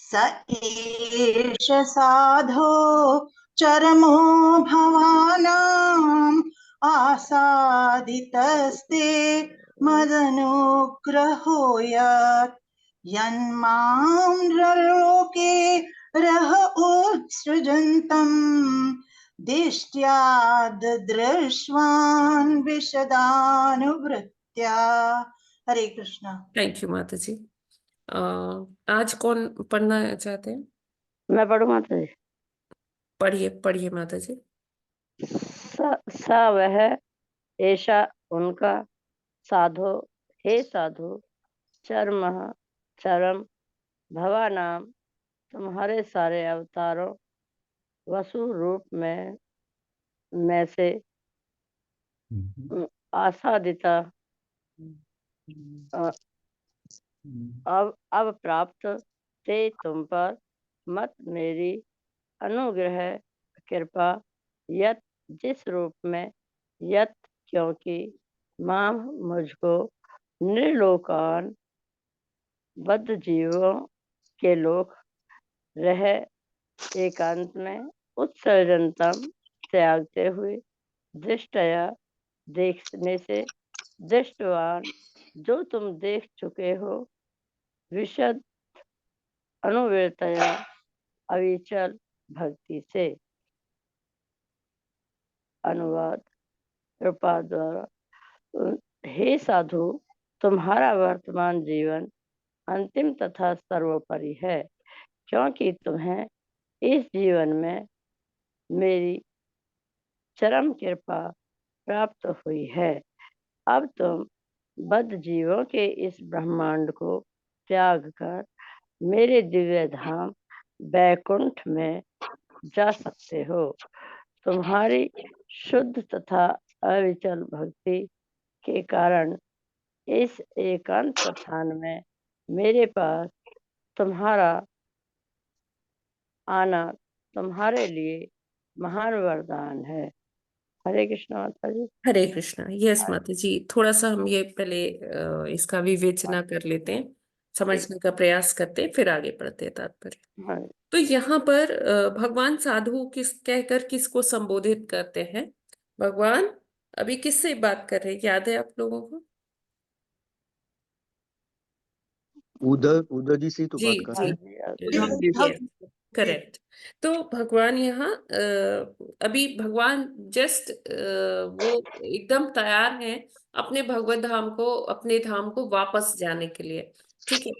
स एष साधो चरमो भवानाम् आसादितस्ते मदनुग्रहो यत् यन्मां नरलोके रह उत्सृजन्तम् दिष्ट्या दृश्वान् विशदानुवृत्त्या। हरे कृष्णा। थैंक यू माता जी। आज कौन पढ़ना चाहते हैं? मैं पढ़ूं माता जी? पढ़िए पढ़िए माता जी। स वह, ऐसा उनका, साधो हे साधु, चरमः चरम, भवानाम तुम्हारे सारे अवतारों, वसु रूप में से आसादिता अब प्राप्त ते तुम पर मत मेरी अनुग्रह कृपा, यत जिस रूप में, यत क्योंकि मां मुझको निर्लोकान बद्ध जीवों के लोक रह एकांत में उत्सर्जनतम त्यागते हुए दृष्टया देखने से, दृष्टवान जो तुम देख चुके हो, विशद अनुवर्तया अविचल भक्ति से। अनुवाद कृपा द्वारा। हे साधु, तुम्हारा वर्तमान जीवन अंतिम तथा सर्वोपरि है, क्योंकि तुम्हें इस जीवन में मेरी चरम कृपा प्राप्त हुई है। अब तुम बद्ध जीवों के इस ब्रह्मांड को त्याग कर मेरे दिव्य धाम बैकुंठ में जा सकते हो। तुम्हारी शुद्ध तथा अविचल भक्ति के कारण इस एकांत स्थान में मेरे पास तुम्हारा आना तुम्हारे लिए महान वरदान है। हरे कृष्णा माता जी। हरे कृष्णा। यस माता जी, थोड़ा सा हम ये पहले इसका विवेचना कर लेते हैं, समझने का प्रयास करते हैं, फिर आगे बढ़ते हैं तात्पर्य। हाँ। तो यहाँ पर भगवान साधु किस कहकर किसको संबोधित करते हैं? भगवान अभी किससे बात कर रहे हैं, याद है आप लोगों को? उद्धव जी से तो जी बात कर जी रहे हैं। करेक्ट। तो भगवान यहाँ अभी भगवान जस्ट वो एकदम तैयार हैं अपने भगवत धाम को, अपने धाम को वापस जाने के लिए। ठीक है।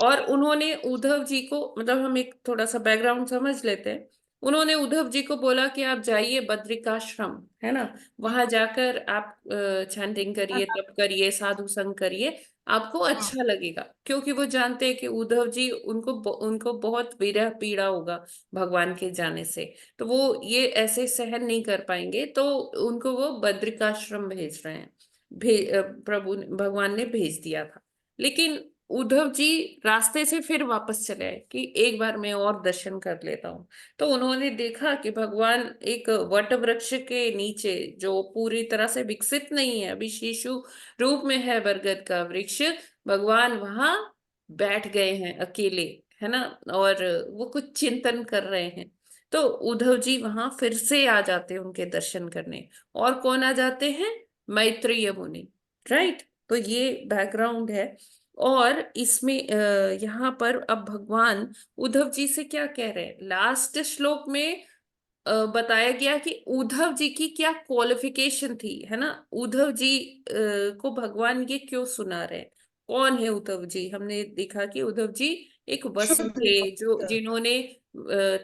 और उन्होंने उद्धव जी को, मतलब हम एक थोड़ा सा बैकग्राउंड समझ लेते हैं। उन्होंने उद्धव जी को बोला कि आप जाइए बद्रिकाश्रम, है ना, वहां जाकर आप चैंटिंग करिए, तप करिए, साधु संग करिए, आपको अच्छा लगेगा। क्योंकि वो जानते हैं कि उद्धव जी उनको उनको बहुत विरह पीड़ा होगा भगवान के जाने से, तो वो ये ऐसे सहन नहीं कर पाएंगे, तो उनको वो बद्रिकाश्रम भेज रहे हैं। प्रभु भगवान ने भेज दिया था। लेकिन उद्धव जी रास्ते से फिर वापस चले आए कि एक बार मैं और दर्शन कर लेता हूँ। तो उन्होंने देखा कि भगवान एक वट वृक्ष के नीचे, जो पूरी तरह से विकसित नहीं है, अभी शिशु रूप में है बरगद का वृक्ष, भगवान वहां बैठ गए हैं अकेले, है ना, और वो कुछ चिंतन कर रहे हैं। तो उद्धव जी वहां फिर से आ जाते हैं उनके दर्शन करने। और कौन आ जाते हैं? मैत्रेय मुनि। राइट। तो ये बैकग्राउंड है। और इसमें यहाँ पर अब भगवान उद्धव जी से क्या कह रहे हैं? लास्ट श्लोक में बताया गया कि उद्धव जी की क्या क्वालिफिकेशन थी, है ना। उद्धव जी को भगवान ये क्यों सुना रहे हैं? कौन है उद्धव जी? हमने देखा कि उद्धव जी एक वसु थे, जो जिन्होंने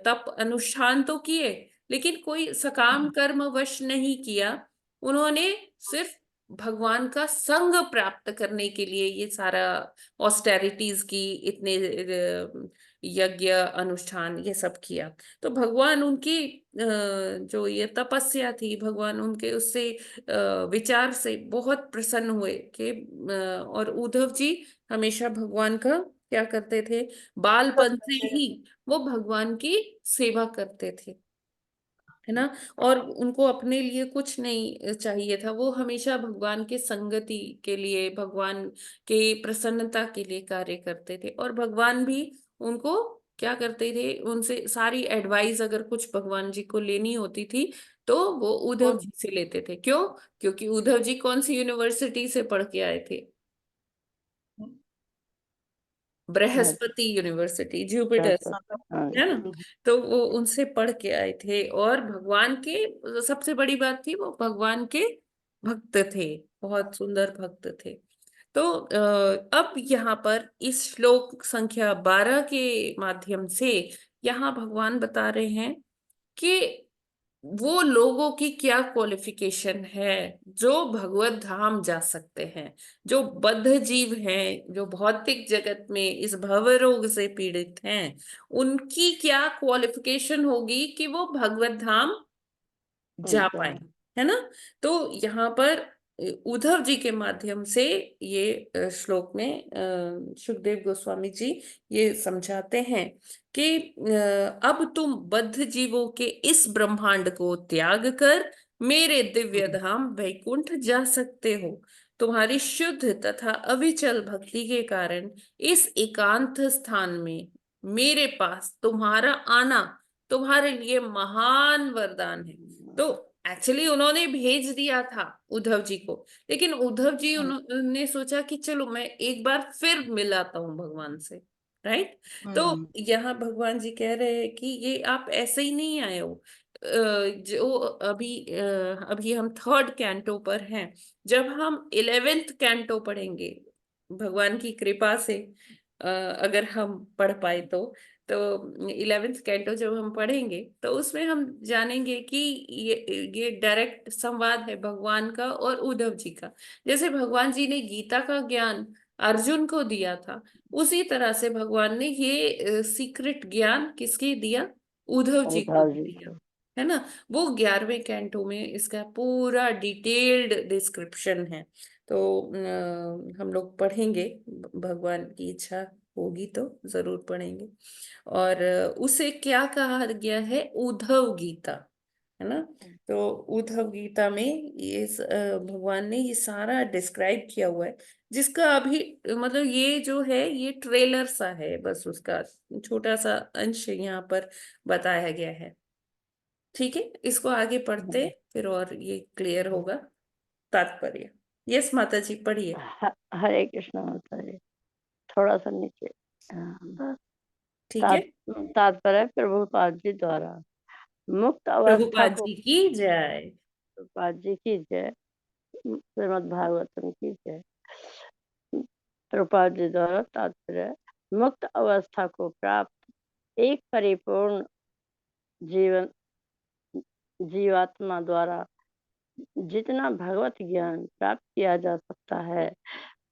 तप अनुष्ठान तो किए, लेकिन कोई सकाम कर्म वश नहीं किया। उन्होंने सिर्फ भगवान का संग प्राप्त करने के लिए ये सारा ऑस्टेरिटीज की, इतने यज्ञ अनुष्ठान ये सब किया। तो भगवान उनकी जो ये तपस्या थी, भगवान उनके उससे विचार से बहुत प्रसन्न हुए कि और उद्धव जी हमेशा भगवान का क्या करते थे? बालपन से ही वो भगवान की सेवा करते थे, है ना। और उनको अपने लिए कुछ नहीं चाहिए था, वो हमेशा भगवान के संगति के लिए, भगवान के प्रसन्नता के लिए कार्य करते थे। और भगवान भी उनको क्या करते थे, उनसे सारी एडवाइस अगर कुछ भगवान जी को लेनी होती थी तो वो उद्धव जी से लेते थे। क्यों? क्योंकि उद्धव जी कौन सी यूनिवर्सिटी से पढ़ के आए थे? हाँ, बृहस्पति यूनिवर्सिटी, जुपिटर, बृहस्पति, हाँ है जी। ना। तो वो उनसे पढ़ के आए थे, और भगवान के सबसे बड़ी बात थी वो भगवान के भक्त थे, बहुत सुंदर भक्त थे। तो अब यहाँ पर इस श्लोक संख्या 12 के माध्यम से यहाँ भगवान बता रहे हैं कि वो लोगों की क्या क्वालिफिकेशन है जो भगवत धाम जा सकते हैं। जो बद्ध जीव हैं, जो भौतिक जगत में इस भव रोग से पीड़ित हैं, उनकी क्या क्वालिफिकेशन होगी कि वो भगवत धाम जा जा पाए, है ना। तो यहाँ पर उद्धव जी के माध्यम से ये श्लोक में सुखदेव गोस्वामी जी ये समझाते हैं कि अब तुम बद्ध जीवों के इस ब्रह्मांड को त्याग कर मेरे दिव्य धाम वैकुंठ जा सकते हो। तुम्हारी शुद्ध तथा अविचल भक्ति के कारण इस एकांत स्थान में मेरे पास तुम्हारा आना तुम्हारे लिए महान वरदान है। तो एक्चुअली उन्होंने भेज दिया था उद्धव जी को, लेकिन उद्धव जी उन्होंने सोचा कि चलो मैं एक बार फिर मिलाता हूँ भगवान से, राइट। तो यहाँ भगवान जी कह रहे हैं कि ये आप ऐसे ही नहीं आए हो। जो अभी हम थर्ड कैंटो पर हैं। जब हम 11th कैंटो पढ़ेंगे भगवान की कृपा से, अगर हम पढ़ पाए तो 11th कैंटो जब हम पढ़ेंगे तो उसमें हम जानेंगे कि ये डायरेक्ट संवाद है भगवान का और उद्धव जी का। जैसे भगवान जी ने गीता का ज्ञान अर्जुन को दिया था, उसी तरह से भगवान ने ये सीक्रेट ज्ञान किसके दिया? उद्धव जी को उद्धव भी जी दिया, को। है ना। वो 11वें कैंटो में इसका पूरा डिटेल्ड डिस्क्रिप्शन है। तो हम लोग पढ़ेंगे, भगवान की इच्छा होगी तो जरूर पढ़ेंगे। और उसे क्या कहा गया है? उद्धव गीता, है ना। तो उद्धव गीता में ये भगवान ने ये सारा डिस्क्राइब किया हुआ है, जिसका अभी मतलब ये जो है ये ट्रेलर सा है, बस उसका छोटा सा अंश यहाँ पर बताया गया है। ठीक है, इसको आगे पढ़ते फिर और ये क्लियर होगा तात्पर्य। यस माता जी, पढ़िए। हरे कृष्ण माता जी। थोड़ा सा नीचे। बस। ठीक है। तात्पर्य प्रभुपाद जी द्वारा मुक्त अवस्था प्रभुपाद को। जी की जय। प्रभुपाद जी की जय। श्रीमद् भागवतम की जय। प्रभुपाद जी द्वारा तात्पर्य मुक्त अवस्था को प्राप्त एक परिपूर्ण जीवन जीवात्मा द्वारा जितना भगवत ज्ञान प्राप्त किया जा सकता है,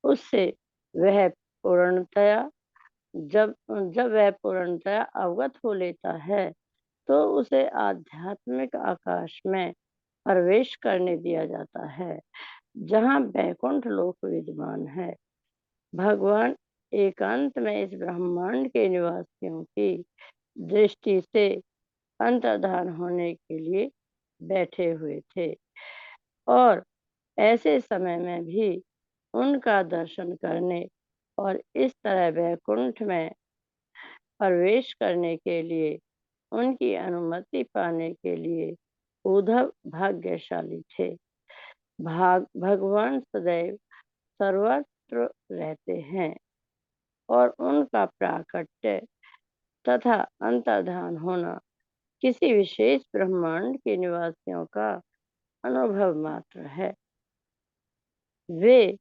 उससे वह पूर्णतया जब जब वह पूर्णतया अवगत हो लेता है, तो उसे आध्यात्मिक आकाश में प्रवेश करने दिया जाता है, जहाँ वैकुंठ लोक विद्यमान है। भगवान एकांत में इस ब्रह्मांड के निवासियों की दृष्टि से अंतर्धान होने के लिए बैठे हुए थे, और ऐसे समय में भी उनका दर्शन करने और इस तरह वैकुंठ में प्रवेश करने के लिए उनकी अनुमति पाने के लिए उद्धव भाग्यशाली थे। भगवान सदैव सर्वत्र रहते हैं, और उनका प्राकट्य तथा अंतर्धान होना किसी विशेष ब्रह्मांड के निवासियों का अनुभव मात्र है। वे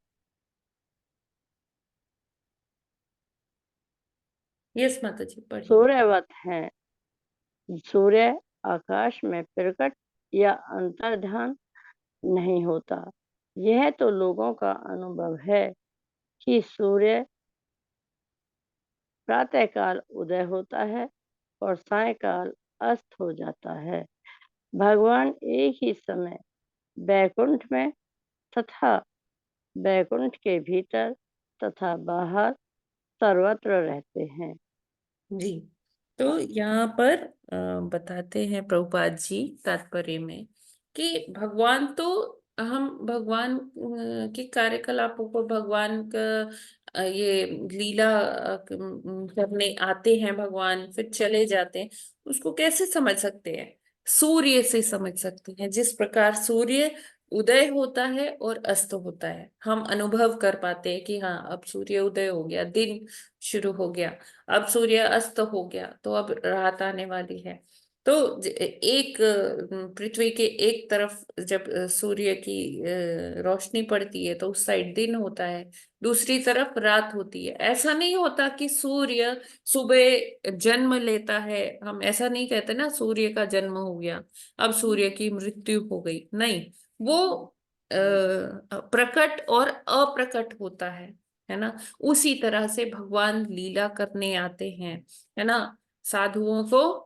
यस माता जी, पढ़िए। सूर्यवत हैं। सूर्य आकाश में प्रकट या अंतर्धान नहीं होता। यह तो लोगों का अनुभव है कि सूर्य प्रातःकाल उदय होता है और सायंकाल अस्त हो जाता है। भगवान एक ही समय वैकुंठ में तथा वैकुंठ के भीतर तथा बाहर सर्वत्र रहते हैं। जी। तो यहाँ पर बताते हैं प्रभुपाद जी तात्पर्य में कि भगवान तो हम भगवान के कार्यकलापों को, भगवान का ये लीला करने आते हैं भगवान फिर चले जाते हैं, उसको कैसे समझ सकते हैं? सूर्य से समझ सकते हैं। जिस प्रकार सूर्य उदय होता है और अस्त होता है, हम अनुभव कर पाते हैं कि हाँ अब सूर्य उदय हो गया, दिन शुरू हो गया, अब सूर्य अस्त हो गया, तो अब रात आने वाली है। तो एक पृथ्वी के एक तरफ जब सूर्य की रोशनी पड़ती है तो उस साइड दिन होता है, दूसरी तरफ रात होती है। ऐसा नहीं होता कि सूर्य सुबह जन्म लेता है, हम ऐसा नहीं कहते ना सूर्य का जन्म हो गया, अब सूर्य की मृत्यु हो गई, नहीं। वो प्रकट और अप्रकट होता है ना। उसी तरह से भगवान लीला करने आते हैं, है ना, साधुओं को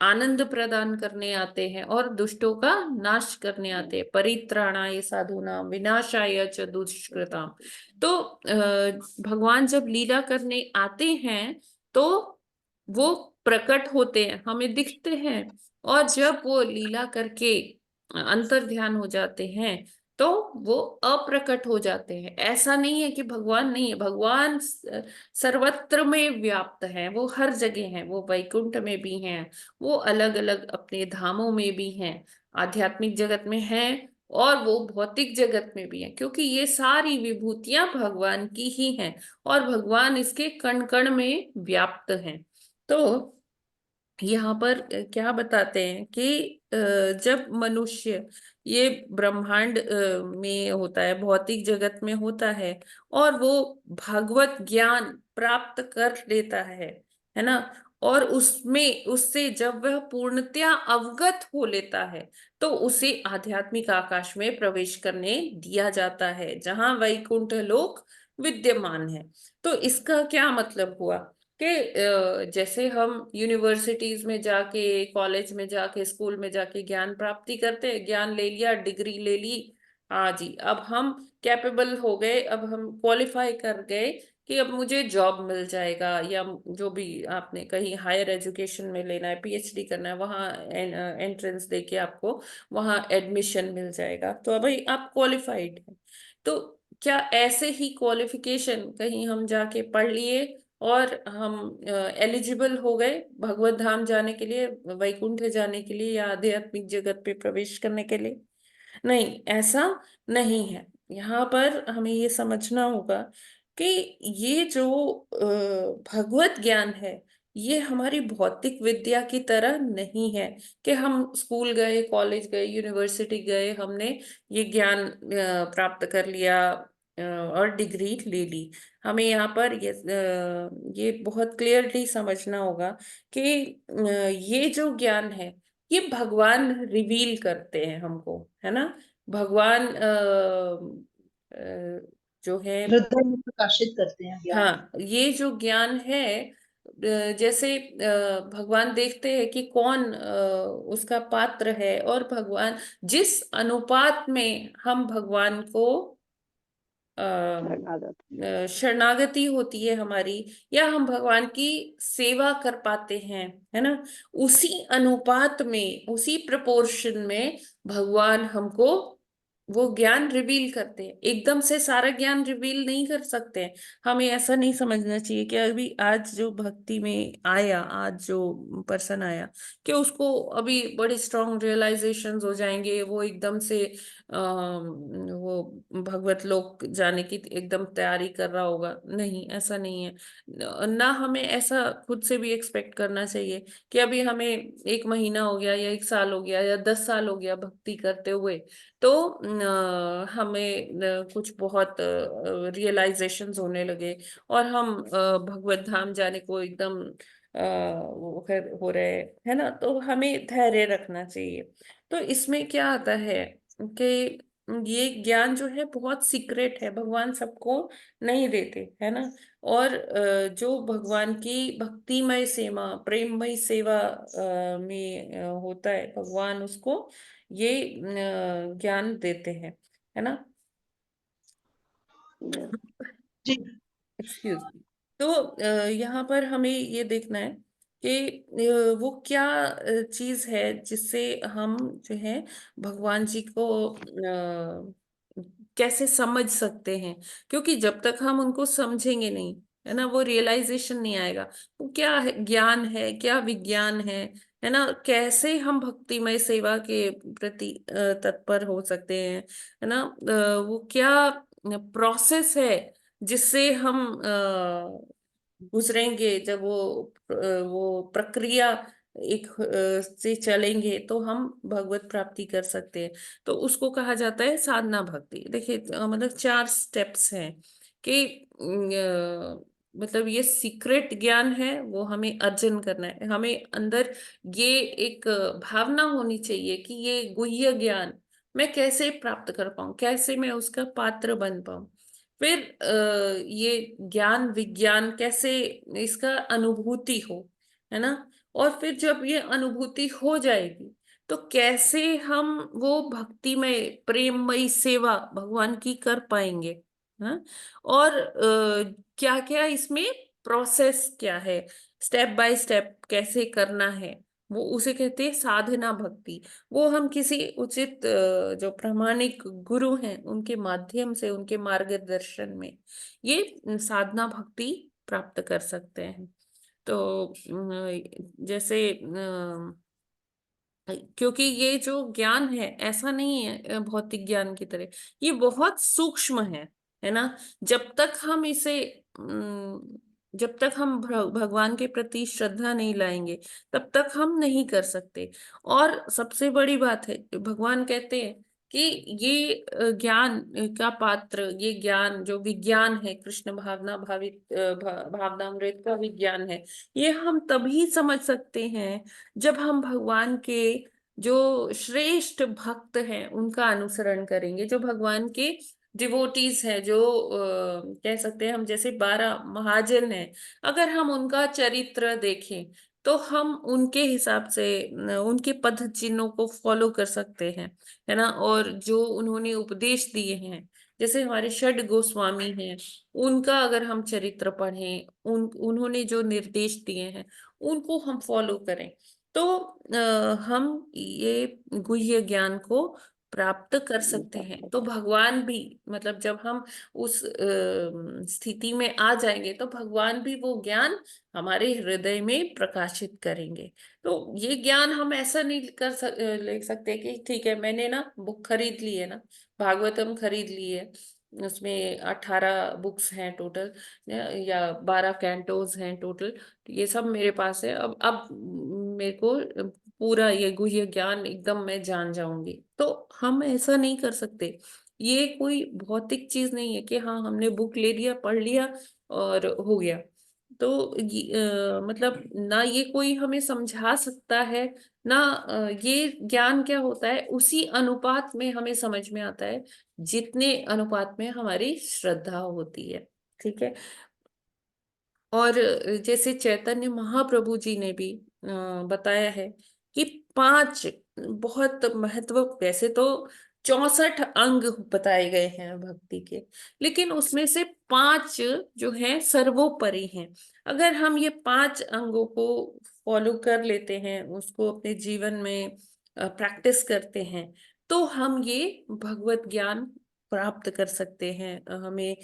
आनंद प्रदान करने आते हैं और दुष्टों का नाश करने आते हैं। परित्राणाय साधूनां विनाशाय च दुष्कृताम। तो भगवान जब लीला करने आते हैं तो वो प्रकट होते हैं, हमें दिखते हैं, और जब वो लीला करके अंतर ध्यान हो जाते हैं तो वो अप्रकट हो जाते हैं। ऐसा नहीं है कि भगवान नहीं है, भगवान सर्वत्र में व्याप्त है, वो हर जगह है, वो वैकुंठ में भी हैं, वो अलग अलग अपने धामों में भी हैं, आध्यात्मिक जगत में हैं, और वो भौतिक जगत में भी हैं, क्योंकि ये सारी विभूतियां भगवान की ही हैं और भगवान इसके कण कण में व्याप्त हैं। तो यहाँ पर क्या बताते हैं कि जब मनुष्य ये ब्रह्मांड में होता है, भौतिक जगत में होता है, और वो भगवत ज्ञान प्राप्त कर लेता है ना, और उसमें उससे जब वह पूर्णतया अवगत हो लेता है तो उसे आध्यात्मिक आकाश में प्रवेश करने दिया जाता है, जहां वैकुंठ लोक विद्यमान है। तो इसका क्या मतलब हुआ कि जैसे हम यूनिवर्सिटीज में जाके, कॉलेज में जाके, स्कूल में जाके ज्ञान प्राप्ति करते हैं, ज्ञान ले लिया, डिग्री ले ली, हाँ जी अब हम कैपेबल हो गए, अब हम क्वालिफाई कर गए कि अब मुझे जॉब मिल जाएगा, या जो भी आपने कहीं हायर एजुकेशन में लेना है, पीएचडी करना है, वहाँ एंट्रेंस देके आपको वहाँ एडमिशन मिल जाएगा, तो अब भाई आप क्वालिफाइड हैं। तो क्या ऐसे ही क्वालिफिकेशन कहीं हम जाके पढ़ लिए और हम एलिजिबल हो गए भगवत धाम जाने के लिए, वैकुंठ जाने के लिए, या आध्यात्मिक जगत पे प्रवेश करने के लिए? नहीं, ऐसा नहीं है। यहाँ पर हमें ये समझना होगा कि ये जो भगवत ज्ञान है, ये हमारी भौतिक विद्या की तरह नहीं है कि हम स्कूल गए, कॉलेज गए, यूनिवर्सिटी गए, हमने ये ज्ञान प्राप्त कर लिया और डिग्री ले ली। हमें यहाँ पर ये बहुत क्लियरली समझना होगा कि ये जो ज्ञान है ये भगवान रिवील करते हैं हमको, है ना। भगवान जो है, हृदय में प्रकाशित करते हैं ज्ञान। हाँ ये जो ज्ञान है जैसे भगवान देखते हैं कि कौन उसका पात्र है, और भगवान जिस अनुपात में हम भगवान को शरणागत। शरणागति होती है हमारी, या हम भगवान की सेवा कर पाते हैं, है ना, उसी अनुपात में, उसी प्रपोर्शन में भगवान हमको वो ज्ञान रिवील करते हैं। एकदम से सारा ज्ञान रिवील नहीं कर सकते हैं। हमें ऐसा नहीं समझना चाहिए कि अभी आज जो भक्ति में आया, आज जो पर्सन आया, कि उसको अभी बड़ी स्ट्रॉन्ग रियलाइजेशंस हो जाएंगे, वो एकदम से वो भगवत लोक जाने की एकदम तैयारी कर रहा होगा। नहीं, ऐसा नहीं है। ना हमें ऐसा खुद से भी एक्सपेक्ट करना चाहिए कि अभी हमें 1 महीना हो गया, या 1 साल हो गया, या 10 साल हो गया भक्ति करते हुए, तो हमें कुछ बहुत रियलाइजेशंस होने लगे और हम भगवत धाम जाने को एकदम वो हो रहे है ना। तो हमें धैर्य रखना चाहिए। तो इसमें क्या आता है कि ये ज्ञान जो है बहुत सीक्रेट है, भगवान सबको नहीं देते, है ना। और जो भगवान की भक्तिमय सेवा, प्रेममय सेवा में होता है, भगवान उसको ये ज्ञान देते हैं, है ना। Yes. जी। Excuse me. तो यहाँ पर हमें ये देखना है कि वो क्या चीज है जिससे हम जो है भगवान जी को कैसे समझ सकते हैं, क्योंकि जब तक हम उनको समझेंगे नहीं, है ना, वो रियलाइजेशन नहीं आएगा। वो क्या है, ज्ञान है, क्या विज्ञान है ना, कैसे हम भक्तिमय सेवा के प्रति तत्पर हो सकते हैं, है ना, वो क्या प्रोसेस है जिससे हम गुजरेंगे, जब वो प्रक्रिया एक से चलेंगे तो हम भगवत प्राप्ति कर सकते हैं। तो उसको कहा जाता है साधना भक्ति। देखिए मतलब 4 स्टेप्स हैं कि मतलब ये सीक्रेट ज्ञान है, वो हमें अर्जन करना है। हमें अंदर ये एक भावना होनी चाहिए कि ये गुह्य ज्ञान मैं कैसे प्राप्त कर पाऊं, कैसे मैं उसका पात्र बन पाऊं। फिर ये ज्ञान विज्ञान कैसे इसका अनुभूति हो, है ना। और फिर जब ये अनुभूति हो जाएगी तो कैसे हम वो भक्तिमय प्रेममयी सेवा भगवान की कर पाएंगे, हाँ। और क्या क्या इसमें प्रोसेस क्या है, स्टेप बाय स्टेप कैसे करना है, वो उसे कहते हैं साधना भक्ति। वो हम किसी उचित जो प्रामाणिक गुरु हैं उनके माध्यम से, उनके मार्गदर्शन में ये साधना भक्ति प्राप्त कर सकते हैं। तो जैसे क्योंकि ये जो ज्ञान है ऐसा नहीं है भौतिक ज्ञान की तरह, ये बहुत सूक्ष्म है ना। जब तक हम इसे जब तक हम भगवान के प्रति श्रद्धा नहीं लाएंगे तब तक हम नहीं कर सकते। और सबसे बड़ी बात है, भगवान कहते हैं कि ये ज्ञान का पात्र, ये ज्ञान जो विज्ञान है, कृष्ण भावना भावित भावनामृत का विज्ञान है, ये हम तभी समझ सकते हैं जब हम भगवान के जो श्रेष्ठ भक्त हैं उनका अनुसरण करेंगे, जो भगवान के डिवोटीज हैं, जो कह सकते हैं हम जैसे 12 महाजन हैं, अगर हम उनका चरित्र देखें तो हम उनके हिसाब से उनके पद चिन्हों को फॉलो कर सकते हैं, है ना। और जो उन्होंने उपदेश दिए हैं, जैसे हमारे षड गोस्वामी हैं, उनका अगर हम चरित्र पढ़ें, उन्होंने जो निर्देश दिए हैं उनको हम फॉलो करें, तो हम ये गुह्य ज्ञान को प्राप्त कर सकते हैं। तो भगवान भी, मतलब जब हम उस स्थिति में आ जाएंगे तो भगवान भी वो ज्ञान हमारे हृदय में प्रकाशित करेंगे। तो ये ज्ञान हम ऐसा नहीं ले सकते कि ठीक है मैंने ना बुक खरीद ली है ना, भागवतम खरीद ली है, उसमें 18 बुक्स हैं टोटल, या 12 कैंटोज हैं टोटल, तो ये सब मेरे पास है, अब मेरे को पूरा ये गुह्य ज्ञान एकदम मैं जान जाऊंगी। तो हम ऐसा नहीं कर सकते। ये कोई भौतिक चीज नहीं है कि हाँ हमने बुक ले लिया, पढ़ लिया और हो गया। तो मतलब ना ये कोई हमें समझा सकता है, ना ये ज्ञान क्या होता है उसी अनुपात में हमें समझ में आता है जितने अनुपात में हमारी श्रद्धा होती है, ठीक है। और जैसे चैतन्य महाप्रभु जी ने भी बताया है कि 5 बहुत महत्व, वैसे तो 64 अंग बताए गए हैं भक्ति के, लेकिन उसमें से 5 जो हैं सर्वोपरि हैं। अगर हम ये 5 अंगों को फॉलो कर लेते हैं, उसको अपने जीवन में प्रैक्टिस करते हैं, तो हम ये भगवत ज्ञान प्राप्त कर सकते हैं। हमें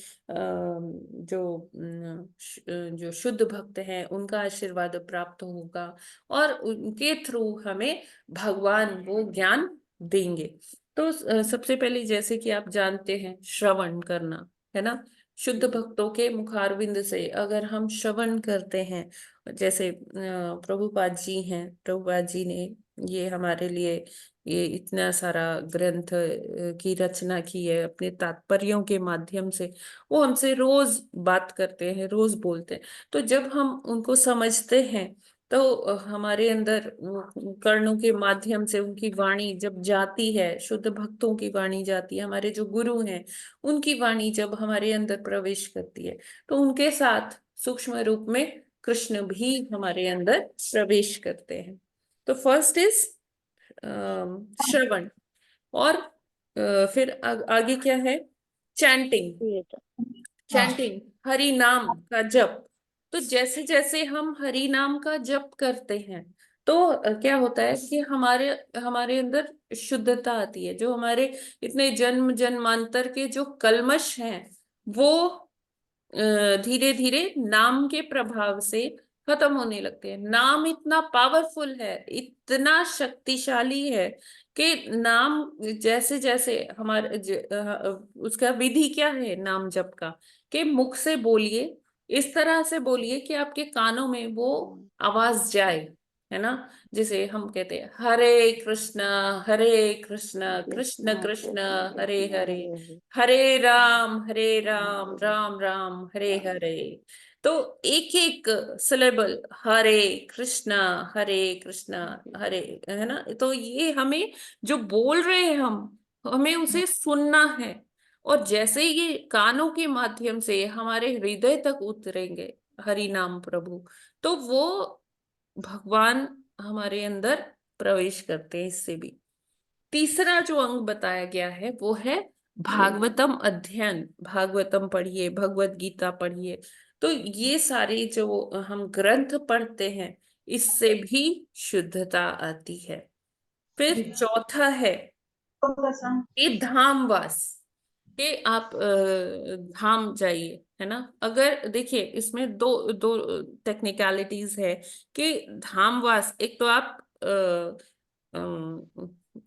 जो शुद्ध भक्त हैं उनका आशीर्वाद प्राप्त होगा, और उनके थ्रू हमें भगवान वो ज्ञान देंगे। तो सबसे पहले जैसे कि आप जानते हैं श्रवण करना, है ना। शुद्ध भक्तों के मुखारविंद से अगर हम श्रवण करते हैं, जैसे प्रभुपाद जी हैं, प्रभुपाद जी ने ये हमारे लिए ये इतना सारा ग्रंथ की रचना की है अपने तात्पर्यों के माध्यम से। वो हमसे रोज बात करते हैं, रोज बोलते हैं। तो जब हम उनको समझते हैं तो हमारे अंदर वो कर्णों के माध्यम से उनकी वाणी जब जाती है, शुद्ध भक्तों की वाणी जाती है, हमारे जो गुरु हैं उनकी वाणी जब हमारे अंदर प्रवेश करती है, तो उनके साथ सूक्ष्म रूप में कृष्ण भी हमारे अंदर प्रवेश करते हैं। तो फर्स्ट इज श्रवण। और फिर आगे क्या है, चैंटिंग। ये तो चैंटिंग, हरि नाम का जप। तो जैसे जैसे हम हरि नाम का जप करते हैं तो क्या होता है कि हमारे हमारे अंदर शुद्धता आती है, जो हमारे इतने जन्म जन्मांतर के जो कल्मश हैं वो धीरे धीरे नाम के प्रभाव से खत्म होने लगते हैं। नाम इतना पावरफुल है, इतना शक्तिशाली है कि नाम जैसे जैसे हमारे उसका विधि क्या है नाम जप का, कि मुख से बोलिए, इस तरह से बोलिए कि आपके कानों में वो आवाज जाए, है ना। जैसे हम कहते हैं हरे कृष्णा कृष्ण कृष्ण कृष्ण कृष्ण हरे कृष्ण हरे, हरे हरे हरे राम राम राम हरे राम हरे। तो एक एक सिलेबल हरे कृष्णा हरे, है ना। तो ये हमें जो बोल रहे हैं हम, हमें उसे सुनना है। और जैसे ये कानों के माध्यम से हमारे हृदय तक उतरेंगे हरि नाम प्रभु, तो वो भगवान हमारे अंदर प्रवेश करते हैं। इससे भी तीसरा जो अंग बताया गया है वो है भागवतम अध्ययन। भागवतम पढ़िए, भगवत गीता पढ़िए। तो ये सारे जो हम ग्रंथ पढ़ते हैं, इससे भी शुद्धता आती है। फिर जी। चौथा है ये धामवास, कि आप धाम जाइए, है ना। अगर देखिए इसमें दो दो टेक्निकलिटीज है कि धामवास, एक तो आप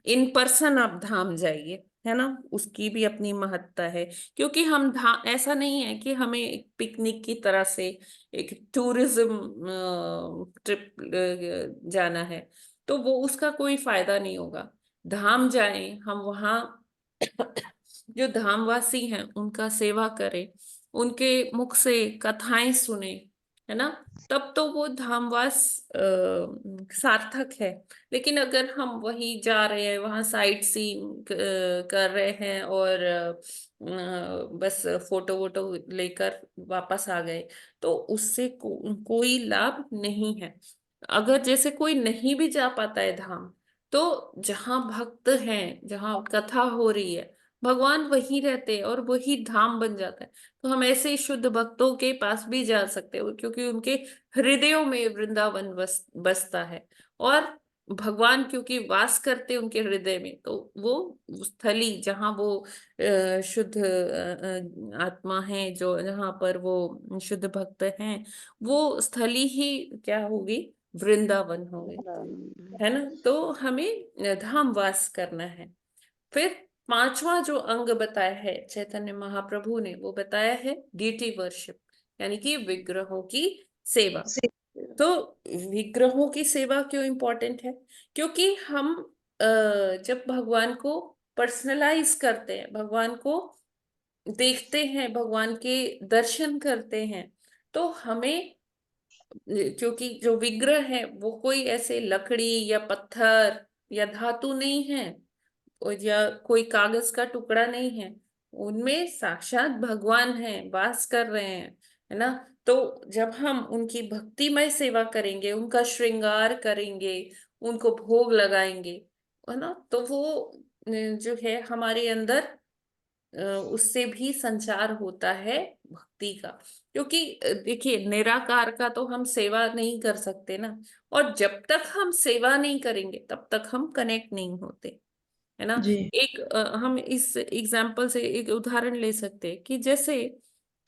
इन पर्सन आप धाम जाइए, है ना, उसकी भी अपनी महत्ता है। क्योंकि हम धाम, ऐसा नहीं है कि हमें एक पिकनिक की तरह से एक टूरिज्म ट्रिप जाना है, तो वो उसका कोई फायदा नहीं होगा। धाम जाएं हम, वहाँ जो धामवासी हैं उनका सेवा करें, उनके मुख से कथाएं सुने, है ना। तब तो वो धामवास सार्थक है। लेकिन अगर हम वही जा रहे हैं, वहां साइट सीइंग कर रहे हैं और बस फोटो वोटो लेकर वापस आ गए, तो उससे कोई लाभ नहीं है। अगर जैसे कोई नहीं भी जा पाता है धाम, तो जहाँ भक्त हैं, जहाँ कथा हो रही है, भगवान वहीं रहते हैं और वही धाम बन जाता है। तो हम ऐसे ही शुद्ध भक्तों के पास भी जा सकते हैं, क्योंकि उनके हृदयों में वृंदावन बसता है। और भगवान क्योंकि वास करते उनके हृदय में, तो वो स्थली जहाँ वो शुद्ध आत्मा है, जो जहाँ पर वो शुद्ध भक्त हैं, वो स्थली ही क्या होगी, वृंदावन होगी, है ना। तो हमें धाम वास करना है। फिर पांचवा जो अंग बताया है चैतन्य महाप्रभु ने, वो बताया है डीटी वर्शिप, यानी कि विग्रहों की सेवा। से तो विग्रहों की सेवा क्यों इंपॉर्टेंट है? क्योंकि हम जब भगवान को पर्सनलाइज करते हैं, भगवान को देखते हैं, भगवान के दर्शन करते हैं, तो हमें, क्योंकि जो विग्रह है वो कोई ऐसे लकड़ी या पत्थर या धातु नहीं है, और या कोई कागज का टुकड़ा नहीं है, उनमें साक्षात भगवान है, वास कर रहे हैं, है ना। तो जब हम उनकी भक्तिमय सेवा करेंगे, उनका श्रृंगार करेंगे, उनको भोग लगाएंगे, है ना, तो वो जो है हमारे अंदर उससे भी संचार होता है भक्ति का। क्योंकि देखिए निराकार का तो हम सेवा नहीं कर सकते ना, और जब तक हम सेवा नहीं करेंगे तब तक हम कनेक्ट नहीं होते, है ना। जी। एक हम इस एग्जाम्पल से एक उदाहरण ले सकते हैं कि जैसे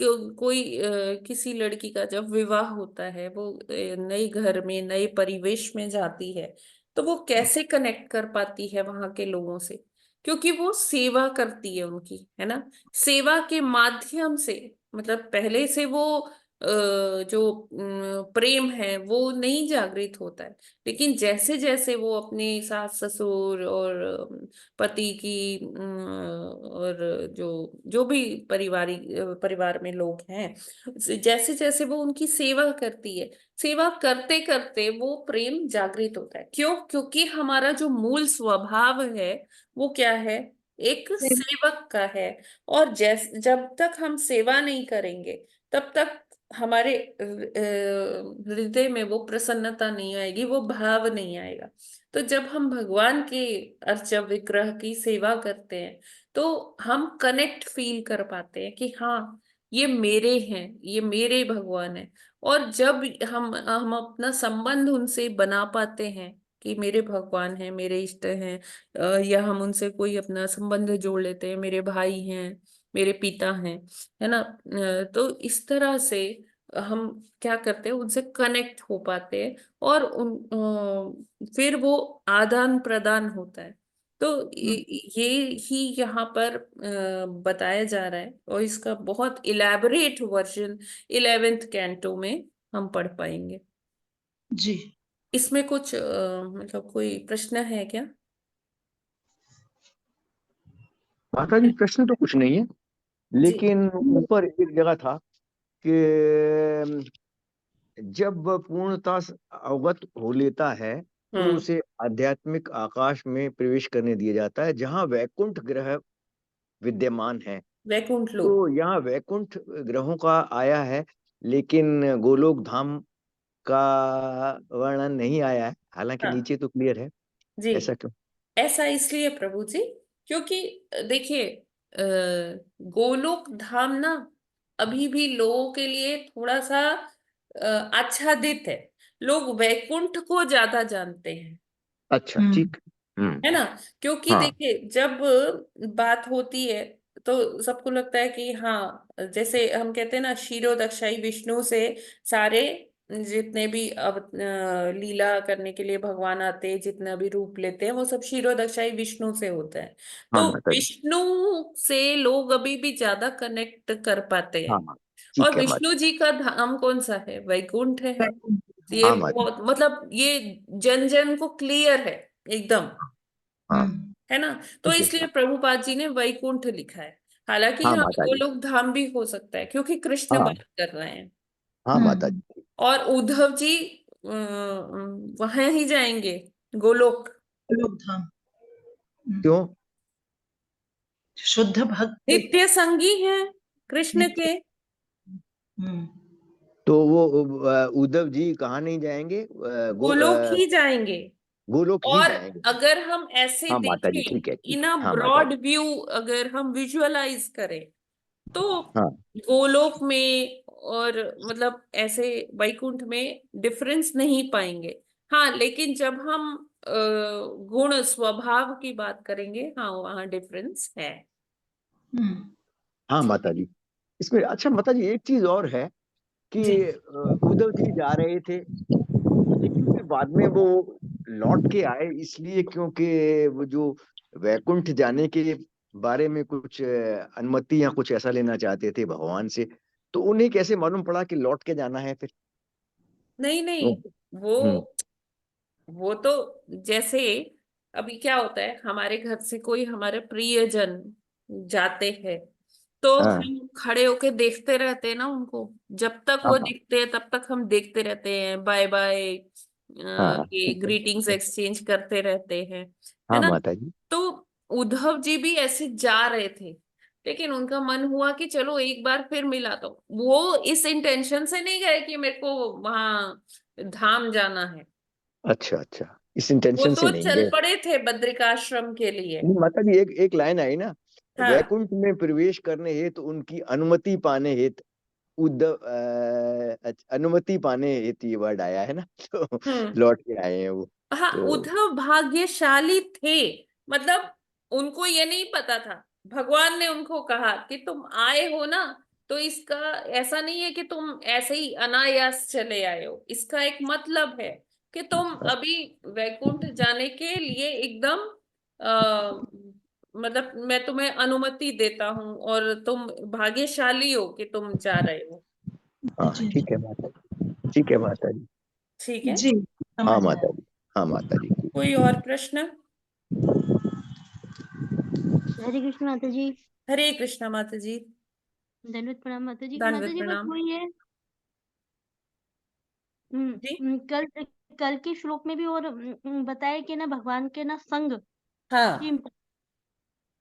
कोई किसी लड़की का जब विवाह होता है, वो नए घर में, नए परिवेश में जाती है, तो वो कैसे कनेक्ट कर पाती है वहां के लोगों से? क्योंकि वो सेवा करती है उनकी, है ना। सेवा के माध्यम से, मतलब पहले से वो जो प्रेम है वो नहीं जागृत होता है। लेकिन जैसे जैसे वो अपने सास ससुर और पति की और जो जो भी परिवार में लोग हैं, जैसे जैसे वो उनकी सेवा करती है, सेवा करते करते वो प्रेम जागृत होता है। क्यों? क्योंकि हमारा जो मूल स्वभाव है वो क्या है, एक से- सेवक का है। और जब तक हम सेवा नहीं करेंगे, तब तक हमारे हृदय में वो प्रसन्नता नहीं आएगी, वो भाव नहीं आएगा। तो जब हम भगवान के अर्चा विग्रह की सेवा करते हैं, तो हम कनेक्ट फील कर पाते हैं कि हाँ, ये मेरे हैं, ये मेरे भगवान है। और जब हम अपना संबंध उनसे बना पाते हैं कि मेरे भगवान हैं, मेरे इष्ट हैं, या हम उनसे कोई अपना संबंध जोड़ लेते हैं, मेरे भाई हैं, मेरे पिता हैं, है ना, तो इस तरह से हम क्या करते हैं, उनसे कनेक्ट हो पाते हैं। और फिर वो आदान प्रदान होता है। तो हम्म, ये ही यहाँ पर बताया जा रहा है, और इसका बहुत इलेबोरेट वर्जन 11th कैंटो में हम पढ़ पाएंगे। जी। इसमें कुछ मतलब कोई प्रश्न है क्या? माता जी प्रश्न तो कुछ नहीं है, जी। लेकिन ऊपर एक जगह था कि जब वह पूर्णतः अवगत हो लेता है तो हम्म। उसे आध्यात्मिक आकाश में प्रवेश करने दिया जाता है जहाँ वैकुंठ ग्रह विद्यमान है। वैकुंठ लोक। तो यहाँ वैकुंठ ग्रहों का आया है, लेकिन गोलोक धाम का वर्णन नहीं आया है, हालांकि हाँ नीचे तो क्लियर है। जी। ऐसा क्यों? ऐसा इसलिए प्रभु जी, क्योंकि देखिए, गोलोक धाम ना अभी भी लोगों के लिए थोड़ा सा आच्छादित है। लोग वैकुंठ को ज्यादा जानते हैं, अच्छा, हम्म। ठीक। है ना। क्योंकि हाँ देखिए, जब बात होती है तो सबको लगता है कि हाँ, जैसे हम कहते हैं ना, क्षीरोदक्षाई विष्णु से सारे जितने भी अब लीला करने के लिए भगवान आते हैं, जितना भी रूप लेते हैं, वो सब क्षीरोदक्षाई विष्णु से होता है। हाँ तो माता जी। विष्णु से लोग अभी भी ज्यादा कनेक्ट कर पाते हाँ हैं। हाँ, और ठीक है माता। विष्णु जी का धाम कौन सा है? वैकुंठ है। वैकुंठ ये हाँ धाम। माता। बहुत, मतलब ये जन जन को क्लियर है एकदम, हाँ है ना। तो ठीक है। इसलिए प्रभुपाद जी ने वैकुंठ लिखा है। हालांकि हाँ यहाँ माता जी। गोलोक धाम भी हो सकता है, क्योंकि कृष्ण हाँ बात कर रहे हैं। हाँ माता हम्म। जी। और उद्धव जी वहां ही जाएंगे, गोलोक। लोक धाम। क्यों? शुद्ध भक्त। नित्य संगी हैं कृष्ण नित्य। के। हम्म। तो वो उद्धव जी कहाँ नहीं जाएंगे? गोलोक ही जाएंगे। गोलोक ही और जाएंगे। अगर हम ऐसे हाँ माता जी, देखें, ठीक है ठीक इन है। अ हाँ माता ब्रॉड जी। व्यू, अगर हम विजुअलाइज करें, तो हाँ गोलोक में और मतलब ऐसे वैकुंठ में डिफरेंस नहीं पाएंगे। हाँ, लेकिन जब हम गुण स्वभाव की बात करेंगे, हाँ वहाँ डिफरेंस है। हम्म। हाँ माता जी। इसमें अच्छा माता जी एक चीज और है कि जी। उद्धव जी जा रहे थे, लेकिन फिर बाद में वो लौट के आए इसलिए क्योंकि वो जो वैकुंठ जाने के बारे में कुछ अनुमति या कुछ ऐसा लेना चाहते थे भगवान से। तो उन्हें कैसे मालूम पड़ा कि लौट के जाना है फिर? नहीं क्यों? नहीं, वो हम्म। वो तो जैसे अभी क्या होता है, हमारे घर से कोई हमारे प्रियजन जाते हैं, तो हाँ हम खड़े होके देखते रहते हैं ना उनको। जब तक हाँ वो हाँ दिखते हैं तब तक हम देखते रहते हैं, बाय बाय, हाँ हाँ, ये ठीक है ठीक ग्रीटिंग्स है। एक्सचेंज करते रहते हैं, है हाँ ना। माता जी। तो उद्धव जी भी ऐसे जा रहे थे, लेकिन उनका मन हुआ कि चलो एक बार फिर मिला, तो वो इस इंटेंशन से नहीं गए कि मेरे को वहां धाम जाना है। अच्छा अच्छा, इस वो इंटेंशन से तो नहीं चल गए। पड़े थे बद्रिकाश्रम के लिए। नहीं माता जी, एक एक लाइन आई ना, हाँ। वैकुंठ में प्रवेश करने हेतु उनकी अनुमति पाने हेतु उद्धव अनुमति पाने हेतु ये वर्ड आया है ना तो हम्म। लौट के आए हैं वो। हाँ, तो उद्धव भाग्यशाली थे। मतलब उनको ये नहीं पता था, भगवान ने उनको कहा कि तुम आए हो ना, तो इसका ऐसा नहीं है कि तुम ऐसे ही अनायास चले आए हो। इसका एक मतलब है कि तुम अभी वैकुंठ जाने के लिए एकदम मतलब मैं तुम्हें अनुमति देता हूँ, और तुम भाग्यशाली हो कि तुम जा रहे हो। हाँ जी। ठीक है माता जी, ठीक है माता जी। ठीक है। जी, हाँ समझ माता आया। जी। हाँ माता जी, ठीक है। कोई और प्रश्न? हरे कृष्ण माता जी। हरे कृष्णा माता जी। दंडवत प्रणाम माता जी। माता दंडवत जी बस प्रणाम। वही है। जी। कल कल के श्लोक में भी और बताया कि ना भगवान के ना संग की हाँ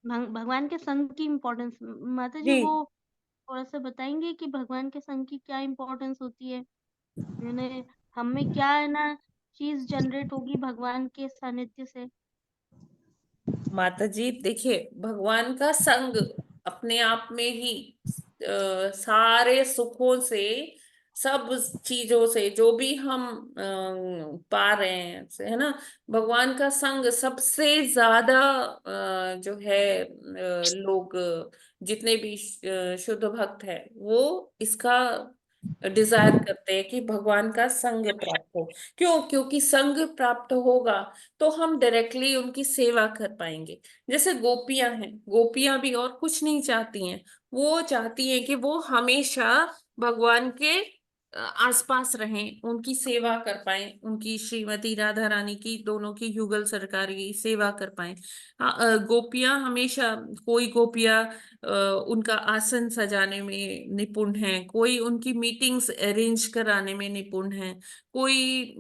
भगवान के संग की इम्पोर्टेंस। माता जी जी। वो थोड़ा सा बताएंगे कि भगवान के संग की क्या इम्पोर्टेंस होती है? यानी हमें क्या है ना चीज जनरेट होगी भगवान के सानिध्य से? माता जी देखिए, भगवान का संग अपने आप में ही सारे सुखों से, सब चीजों से जो भी हम पा रहे हैं, है ना, भगवान का संग सबसे ज्यादा जो है लोग, जितने भी शुद्ध भक्त है, वो इसका डिजायर करते हैं कि भगवान का संग प्राप्त हो। क्यों? क्योंकि संग प्राप्त होगा तो हम डायरेक्टली उनकी सेवा कर पाएंगे। जैसे गोपियां हैं, गोपियां भी और कुछ नहीं चाहती हैं, वो चाहती हैं कि वो हमेशा भगवान के आसपास रहें, उनकी सेवा कर पाएं, उनकी श्रीमती राधा रानी की, दोनों की युगल सरकार की सेवा कर पाएं। हाँ, गोपियां हमेशा, कोई गोपियां उनका आसन सजाने में निपुण है, कोई उनकी मीटिंग्स अरेंज कराने में निपुण है, कोई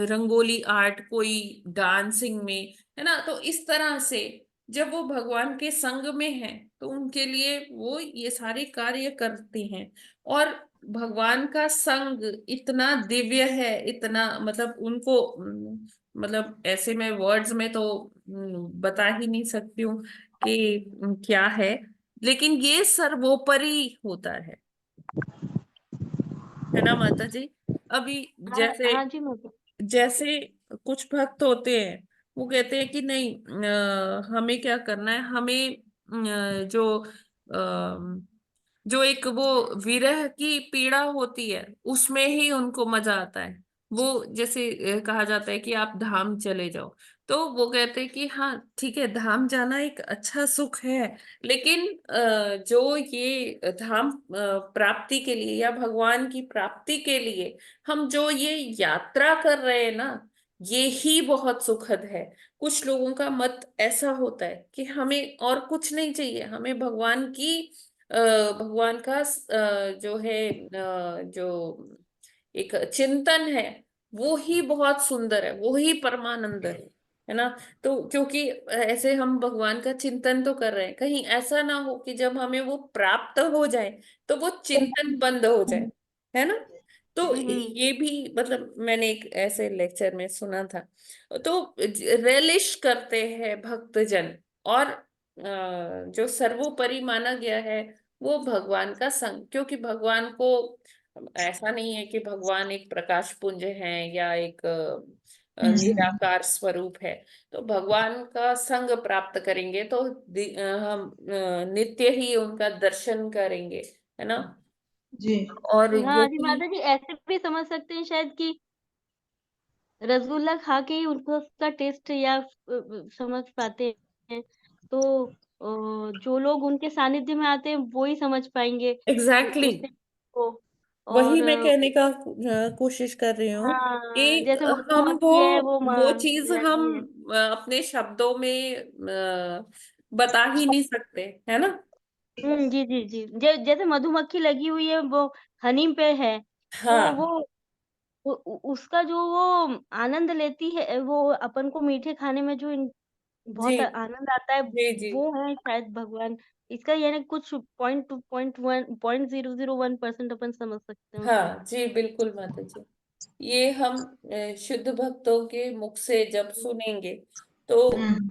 रंगोली आर्ट, कोई डांसिंग में, है ना। तो इस तरह से जब वो भगवान के संग में है तो उनके लिए वो ये सारे कार्य करती हैं। और भगवान का संग इतना दिव्य है, इतना मतलब उनको मतलब ऐसे मैं वर्ड्स में तो बता ही नहीं सकती हूँ कि क्या है, लेकिन ये सर्वोपरि होता है ना माता जी। अभी हाँ जैसे हाँ जी माता। जैसे कुछ भक्त होते हैं, वो कहते हैं कि नहीं, हमें क्या करना है, हमें जो एक वो विरह की पीड़ा होती है उसमें ही उनको मजा आता है। वो जैसे कहा जाता है कि आप धाम चले जाओ, तो वो कहते हैं कि हाँ ठीक है, धाम जाना एक अच्छा सुख है, लेकिन जो ये धाम प्राप्ति के लिए या भगवान की प्राप्ति के लिए हम जो ये यात्रा कर रहे हैं ना, ये ही बहुत सुखद है। कुछ लोगों का मत ऐसा होता है कि हमें और कुछ नहीं चाहिए, हमें भगवान की भगवान का जो है जो एक चिंतन है, वो ही बहुत सुंदर है, वो ही परमानंद है ना। तो क्योंकि ऐसे हम भगवान का चिंतन तो कर रहे हैं, कहीं ऐसा ना हो कि जब हमें वो प्राप्त हो जाए तो वो चिंतन बंद हो जाए, है ना। तो हम्म। ये भी मतलब मैंने एक ऐसे लेक्चर में सुना था। तो रेलिश करते हैं भक्तजन, और जो सर्वोपरि माना गया है वो भगवान का संग, क्योंकि भगवान को ऐसा नहीं है कि भगवान एक प्रकाश पुंज है या एक निराकार स्वरूप है। तो भगवान का संग प्राप्त करेंगे तो हम नित्य ही उनका दर्शन करेंगे, है ना। जी और हाँ जी यही माता जी, ऐसे भी समझ सकते हैं शायद कि रसगुल्ला खा के ही उनको उसका टेस्ट या समझ पाते हैं। तो जो लोग उनके सानिध्य में आते हैं वो ही समझ पाएंगे एग्जैक्टली उसे को। वही और मैं कहने का कोशिश कर रही हूँ हाँ, कि जैसे हम मधुमक्खी है वो वो चीज हम लगी है। अपने शब्दों में बता ही नहीं सकते, है ना। जी जी जी, जैसे मधुमक्खी लगी हुई है वो हनी पे है, तो वो हाँ उसका जो वो आनंद लेती है, वो अपन को मीठे खाने में जो जी बहुत आनंद आता है, जी जी। वो है शायद भगवान। इसका यानी कुछ 0.1% अपन समझ सकते हैं उसको। हाँ जी बिल्कुल माता जी। ये हम शुद्ध भक्तों के मुख से जब सुनेंगे तो हम्म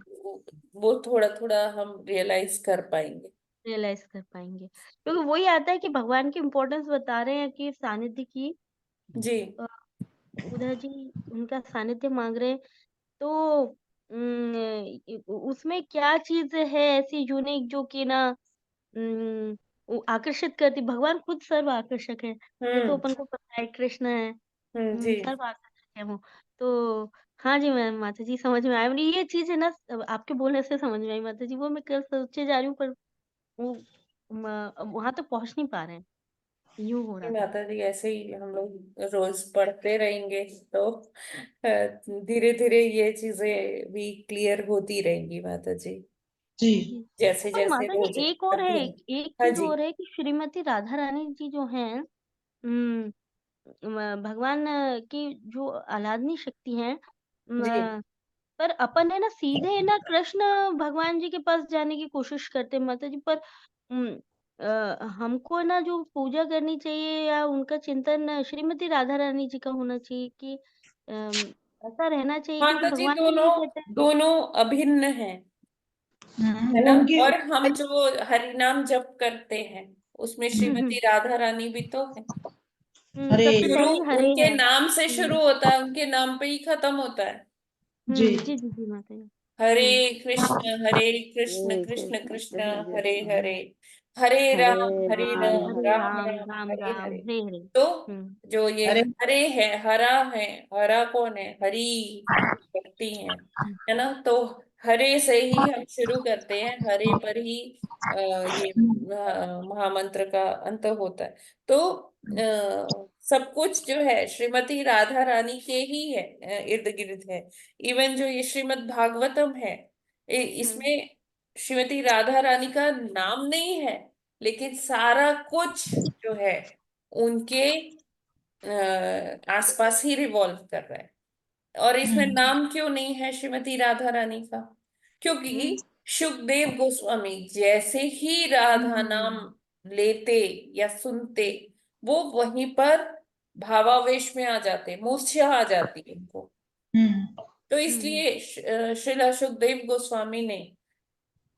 वो थोड़ा थोड़ा हम रियलाइज कर पाएंगे। रियलाइज कर पाएंगे, क्योंकि वही आता है कि भगवान की इम्पोर्टेंस बता रहे हैं कि सानिध्य की। जी अ, उधर जी उनका सानिध्य मांग रहे हैं, तो उसमें क्या चीज है ऐसी यूनिक जो कि ना वो आकर्षित करती। भगवान खुद सर्व आकर्षक है, ये तो हम्म अपन को पता है, कृष्ण है। जी सर्व आकर्षक है वो। तो हाँ जी मैम, माता जी समझ में आया मुझे ये चीज है ना, आपके बोलने से समझ में आई माता जी। वो मैं कल सोचे जा रही हूँ, पर वो वहां तक पहुंच नहीं पा रहे हैं, यूं हो रहा था। माता जी ऐसे ही हम लोग रोज पढ़ते रहेंगे तो धीरे धीरे ये चीजें भी क्लियर होती रहेंगी माता जी, जी जी। जैसे और जैसे माता जी रोज एक और है, अध्ययन। एक हाँ चीज जी और है कि श्रीमती राधा रानी जी जो हैं, उम, भगवान की जो आराधनी शक्ति है, जी पर अपन है ना सीधे ना कृष्ण भगवान जी के पास जाने की कोशिश करते हैं माता जी। पर उम, हमको ना जो पूजा करनी चाहिए या उनका चिंतन श्रीमती राधा रानी जी का होना चाहिए कि अम, ऐसा रहना चाहिए, क्योंकि माता जी भगवान भी दोनों यही कहते हैं। दोनों अभिन्न हैं। है वो ना। उनके और हम जो हरि नाम जप करते हैं उसमें श्रीमती राधा रानी भी तो है। हरे सबसे शुरू पहले ही हरे उनके है। नाम से शुरू होता है, उनके नाम पे ही खत्म होता है। जी जी जी जी माता जी। हरे हम्म हरे कृष्ण हरे कृष्ण कृष्ण कृष्ण कृष्ण हरे कृष्ण हरे, हरे हरे हरे राम राम हरे राम राम राम राम हरे राम हरे। हरे हरे। तो हम्म जो ये हरे हरे है, हरा है, हरा कौन है? हरि भक्ति है ना। तो हरे से ही हम शुरू करते हैं, हरे पर ही ये महामंत्र का अंत होता है। तो सब कुछ जो है श्रीमती राधा रानी के ही है, इर्द गिर्द है। इवन जो ये श्रीमद् भागवतम है, हम्म इसमें श्रीमती राधा रानी का नाम नहीं है, लेकिन सारा कुछ जो है उनके आसपास ही रिवॉल्व कर रहा है। और इसमें हम्म नाम क्यों नहीं है श्रीमती राधा रानी का? क्योंकि हम्म सुखदेव गोस्वामी जैसे ही राधा नाम हम्म लेते या सुनते, वो वहीं पर भावावेश में आ जाते, मूर्छा आ जाती है उनको। हम्म तो हम्म इसलिए श्रीला सुखदेव गोस्वामी ने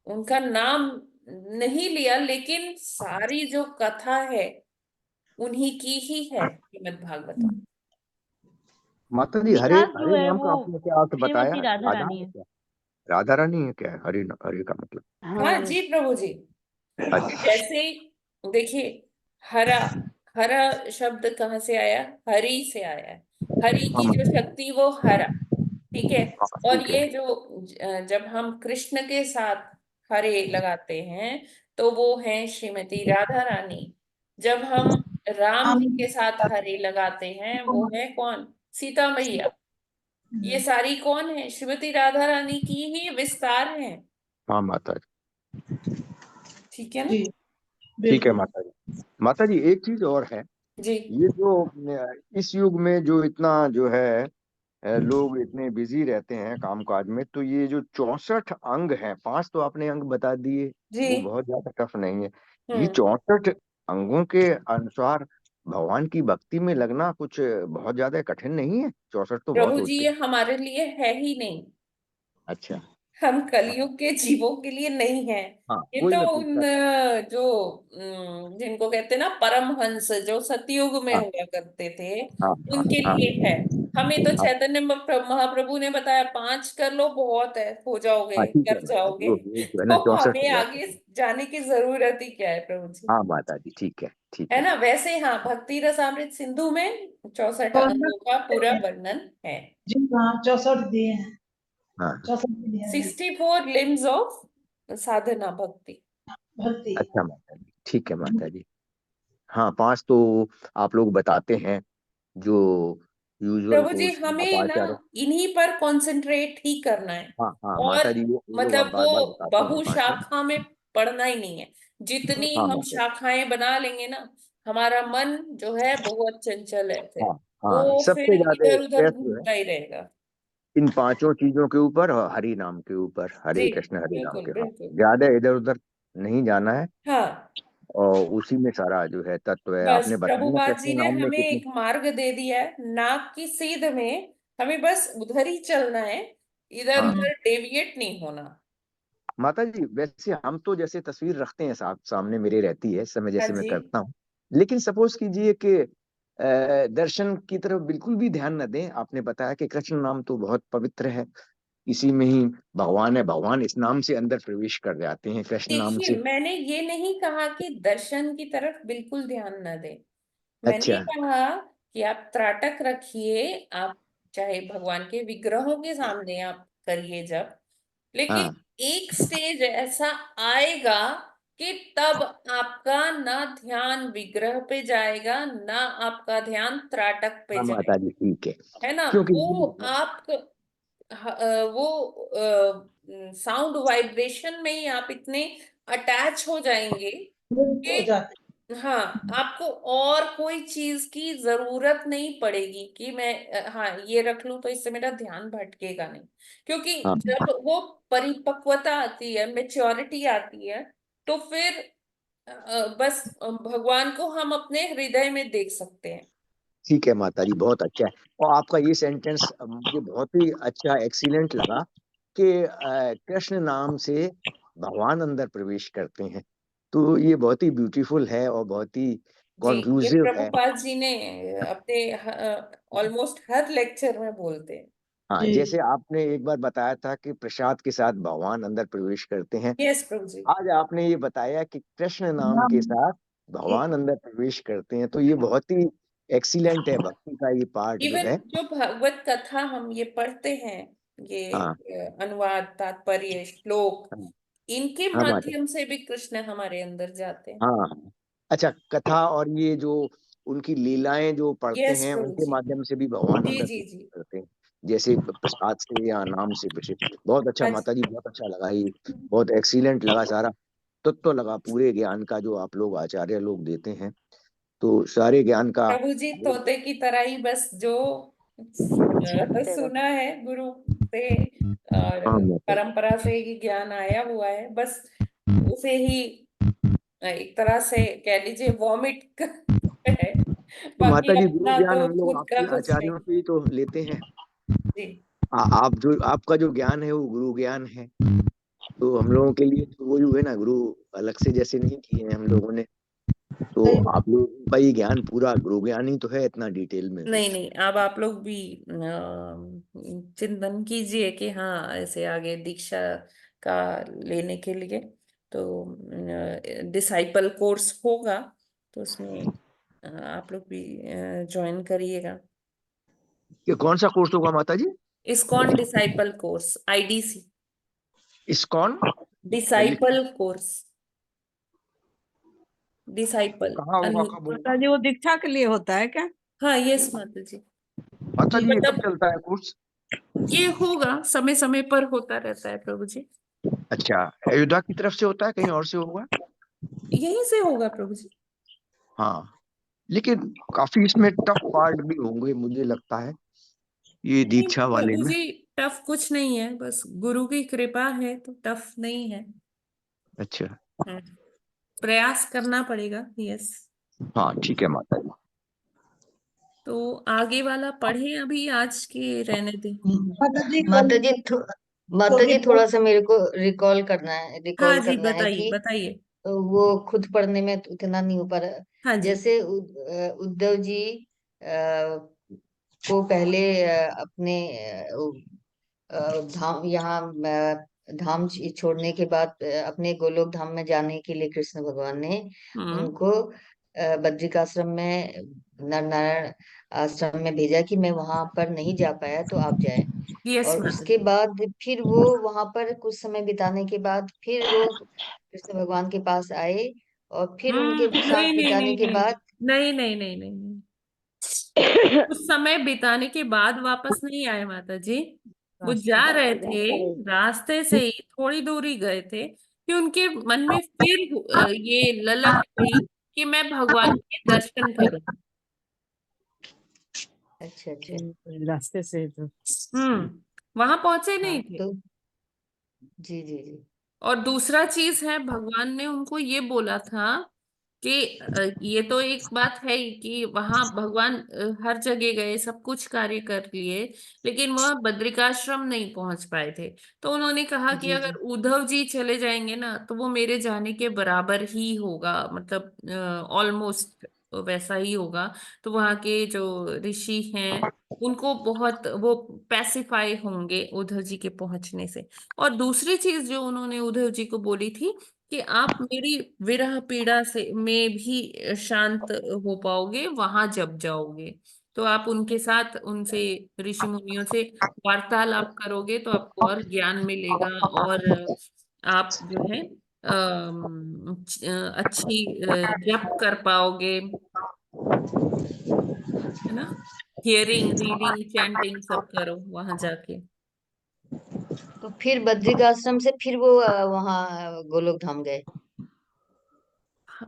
उनका नाम नहीं लिया, लेकिन सारी जो कथा है उन्हीं की ही है श्रीमद् भागवतम। माता जी, हरे विकास जो हरे है नाम वो का आपने क्या अर्थ बताया? श्रीमती राधा राधा रानी है है। क्या? राधा रानी है क्या? हरे हरे का मतलब? हाँ हाँ जी प्रभु जी। अच्छा। जैसे देखिए, हरा, हरा शब्द कहाँ से आया? हरि से आया है। हरि हाँ की जो माता जी। शक्ति वो हरा, ठीक है। हाँ और ठीक है। ये जो जब हम कृष्ण के साथ हरे लगाते हैं तो वो है श्रीमती राधा रानी। जब हम राम हम जी के साथ हरे लगाते हैं वो है कौन? सीता मैया। ये सारी कौन है? श्रीमती राधा रानी की ही विस्तार है। हाँ माता जी। ठीक है ना। जी ठीक है बिल्कुल। माता जी। माता जी, एक चीज और है। जी ये जो इस युग में जो इतना जो है लोग इतने बिजी रहते हैं कामकाज में, तो ये जो 64 अंग हैं, 5 तो आपने अंग बता दिए, जी। वो बहुत ज्यादा टफ नहीं है। ये हम्म। 64 अंगों के अनुसार भगवान की भक्ति में लगना कुछ बहुत ज्यादा कठिन नहीं है? 64 तो बहुत प्रभु जी होते ये हैं। हमारे लिए है ही नहीं। अच्छा। हम हाँ कलयुग के जीवों के लिए नहीं है। हाँ, ये वही तो मैं उन पूछता था। जो जिनको कहते हैं ना परमहंस, जो सतयुग में हाँ हुआ करते थे, हाँ हाँ उनके हाँ लिए है। हमें तो हाँ चैतन्य महाप्रभु ने बताया 5 कर लो बहुत है, हो जाओगे, हाँ, ठीक है कर माता जी, जाओगे। वो जो है ना तो 64 हमें तो बहुत आगे होते हैं। जाने की जरूरत ही क्या है प्रभु जी। हाँ माता जी, ठीक है ठीक है है। ना। वैसे हाँ, भक्ति रसामृत सिंधु में 64 तो अंगों का पूरा वर्णन है। जी हाँ 64 दिए हैं, हाँ 64 दिया है 64 लिम्स ऑफ साधना भक्ति। भक्ति। अच्छा माता जी, ठीक है माता जी। हाँ, 5 तो आप लोग बताते हैं, जो यूजुअल प्रभु जी कोर्स में आप हमें ना आचार्य। इन्हीं पर कंसंट्रेट ही करना है। हाँ हाँ और माता जी, ये लोग आप मतलब बार वो बार बताते हैं, 5 है। बहुशाखा में पढ़ना ही नहीं है। जितनी हाँ हम माता जी। शाखाएं बना लेंगे ना, हमारा मन जो है बहुत चंचल है, हाँ फिर हाँ, वो फिर सबसे ज्यादा इधर उधर स्ट्रेस जो है घूमता ही रहेगा। इन 5 चीजों के ऊपर और हरि नाम के ऊपर, जी हरे कृष्ण हरे राम बिल्कुल के। हाँ, बिल्कुल। ज्यादा इधर उधर नहीं जाना है, हाँ और उसी में सारा जो है तत्व है। बस आपने बताया ना प्रभुपाद जी कृष्ण ने नाम में हमें कितने। एक मार्ग दे दिया है, नाक की सीध में। हमें बस उधर ही चलना है, इधर हाँ उधर डेविएट नहीं होना। माता जी, वैसे हम तो जैसे तस्वीर रखते हैं, सामने मेरे रहती है इस समय, हाँ जैसे मैं जी। करता हूँ। लेकिन सपोज कीजिए कि दर्शन की तरफ बिल्कुल भी ध्यान न दें। आपने बताया कि कृष्ण नाम तो बहुत पवित्र है, इसी में ही भगवान है, भगवान इस नाम से अंदर प्रवेश कर जाते हैं, कृष्ण नाम देखिए से। मैंने ये नहीं कहा कि दर्शन की तरफ बिल्कुल ध्यान न दें। मैंने अच्छा। कहा कि आप त्राटक रखिए, आप चाहे भगवान के विग्रहों के सामने आप करिए जब, लेकिन हाँ एक स्टेज ऐसा आएगा कि तब आपका ना ध्यान विग्रह पे जाएगा, ना आपका ध्यान त्राटक पे हाँ माता जाएगा। जी, ठीक है। है ना। क्योंकि वो आप वो साउंड वाइब्रेशन में ही आप इतने अटैच हो जाएंगे हो कि जाते हाँ, आपको और कोई चीज की जरूरत नहीं पड़ेगी कि मैं हाँ ये रख लूं तो इससे मेरा ध्यान भटकेगा नहीं। क्योंकि हाँ जब वो परिपक्वता आती है, मेच्योरिटी आती है, तो फिर बस भगवान को हम अपने हृदय में देख सकते हैं। ठीक है माता जी, बहुत अच्छा है। और आपका ये सेंटेंस मुझे बहुत ही अच्छा, एक्सीलेंट लगा कि कृष्ण नाम से भगवान अंदर प्रवेश करते हैं। तो ये बहुत ही ब्यूटीफुल है और बहुत ही जी, ये कॉन्क्लूसिव है। प्रभुपाद जी ने अपने ऑलमोस्ट हर लेक्चर में बोलते हैं। हाँ, जी। जैसे आपने एक बार बताया था कि प्रसाद के साथ भगवान अंदर प्रवेश करते हैं, यस प्रभु जी। आज आपने ये बताया कि कृष्ण नाम के साथ भगवान अंदर प्रवेश करते हैं। तो ये बहुत ही एक्सीलेंट है, भक्ति का ये पार्ट जो इवन है। जो भागवत कथा हम ये पढ़ते हैं, ये हाँ अनुवाद, तात्पर्य, श्लोक, हाँ इनके हाँ माता। माध्यम से भी कृष्ण हमारे अंदर जाते हैं। हाँ अच्छा, कथा और ये जो उनकी लीलाएं जो पढ़ते यस हैं प्रभु उनके जी। माध्यम से भी भगवान जी अंदर जी प्रवेश जी। करते हैं, जैसे प्रसाद से या नाम से प्रसिद्ध। बहुत अच्छा अच्छा माता जी, बहुत अच्छा लगा ये, बहुत एक्सीलेंट लगा, सारा तत्व लगा पूरे ज्ञान का जो आप लोग आचार्य लोग देते हैं। तो सारे ज्ञान का प्रभु जी, तोते की तरह ही बस जो सत्य सुना है गुरु से और हाँ माता जी। परंपरा से ही ज्ञान आया हुआ है, बस उसे ही एक तरह से कह लीजिए वॉमिट है। तो माता बाकी जी, गुरु अपना ज्ञान तो हम लोग खुद का आपके कुछ नहीं। आचार्यों से ही तो लेते हैं। जी आप जो आपका जो ज्ञान है वो गुरु ज्ञान है। तो हम लोगों के लिए तो वही हुए ना, गुरु अलग से जैसे नहीं किए हैं हम लोगों ने। तो आप लोगों का ये ज्ञान पूरा गुरु ज्ञान ही तो है, इतना डिटेल में भी। नहीं नहीं, अब आप लोग भी चिंतन कीजिए कि हाँ ऐसे आगे दीक्षा का लेने के लिए तो डिसाइपल कोर्स होगा, तो उसमें आप लोग भी ज्वाइन करिएगा। ये कौन सा कोर्स होगा माता जी? ISKCON disciple course, IDC ISKCON? लिख, डिसाइपल कोर्स, डिसाइपल कहाँ होगा, अनु। कब माता होगा? जी वो दीक्षा के लिए होता है क्या? हाँ यस माता जी। माता जी ये कब मतलब चलता है कोर्स? ये होगा, समय समय पर होता रहता है प्रभु जी। अच्छा, अयोध्या की तरफ से होता है, कहीं और से होगा? यहीं से होगा प्रभु जी। हाँ, लेकिन काफी इसमें टफ पार्ट भी होंगे मुझे लगता है, ये नहीं दीक्षा वाले प्रभु में। जी, टफ कुछ नहीं है, बस गुरु की कृपा है तो टफ नहीं है। अच्छा, हम्म, प्रयास करना पड़ेगा। यस। हाँ ठीक है माता जी। तो आगे वाला पढ़े, अभी आज के रहने दें। माता जी माता जी माता जी थोड़ा सा मेरे को हाँ रिकॉल जी, करना है बताइए कि बताइए। वो खुद पढ़ने में तो उतना नहीं हो पा रहा। हाँ जी। जैसे उद्धव जी को पहले अपने धाम यहाँ धाम छोड़ने के बाद अपने गोलोक धाम में जाने के लिए कृष्ण भगवान ने हम्म। उनको बद्रिकाश्रम में नरनारायण आश्रम में भेजा कि मैं वहां पर नहीं जा पाया तो आप जाएं। यस और माता उसके जी। बाद फिर वो वहां पर कुछ समय बिताने के बाद फिर वो कृष्ण भगवान के पास आए और फिर उनके नहीं साथ नहीं बिताने नहीं के नहीं बाद नहीं नहीं नहीं नहीं नहीं, कुछ समय बिताने के बाद वापस नहीं आए माता जी। वो रास्ते जा रहे थे, रास्ते में रास्ते से ही थोड़ी दूरी गए थे कि उनके मन में फिर ये ललक हुई कि मैं भगवान के दर्शन करूं। अच्छा अच्छा। रास्ते से तो वहां पहुंचे हाँ नहीं थे। तो जी जी जी। और दूसरा चीज है, भगवान ने उनको ये बोला था कि ये तो एक बात है ही कि वहां भगवान हर जगह गए, सब कुछ कार्य कर लिए, लेकिन वह बद्रिकाश्रम नहीं पहुंच पाए थे। तो उन्होंने कहा कि जी अगर जी उद्धव जी चले जाएंगे ना तो वो मेरे जाने के बराबर ही होगा, मतलब ऑलमोस्ट वैसा ही होगा। तो वहां के जो ऋषि हैं उनको बहुत वो पैसिफाई होंगे उद्धव जी के पहुंचने से। और दूसरी चीज जो उन्होंने उद्धव जी को बोली थी कि आप मेरी विरह पीड़ा से में भी शांत हो पाओगे वहां जब जाओगे। तो आप उनके साथ, उनसे, ऋषि मुनियों से वार्तालाप करोगे तो आपको और ज्ञान मिलेगा, और आप जो है अच्छी जप कर पाओगे, है ना। हियरिंग, रीडिंग, चैंटिंग सब करो वहां जाके। तो फिर बद्रिक आश्रम से फिर वो वहाँ गोलोक धाम गए।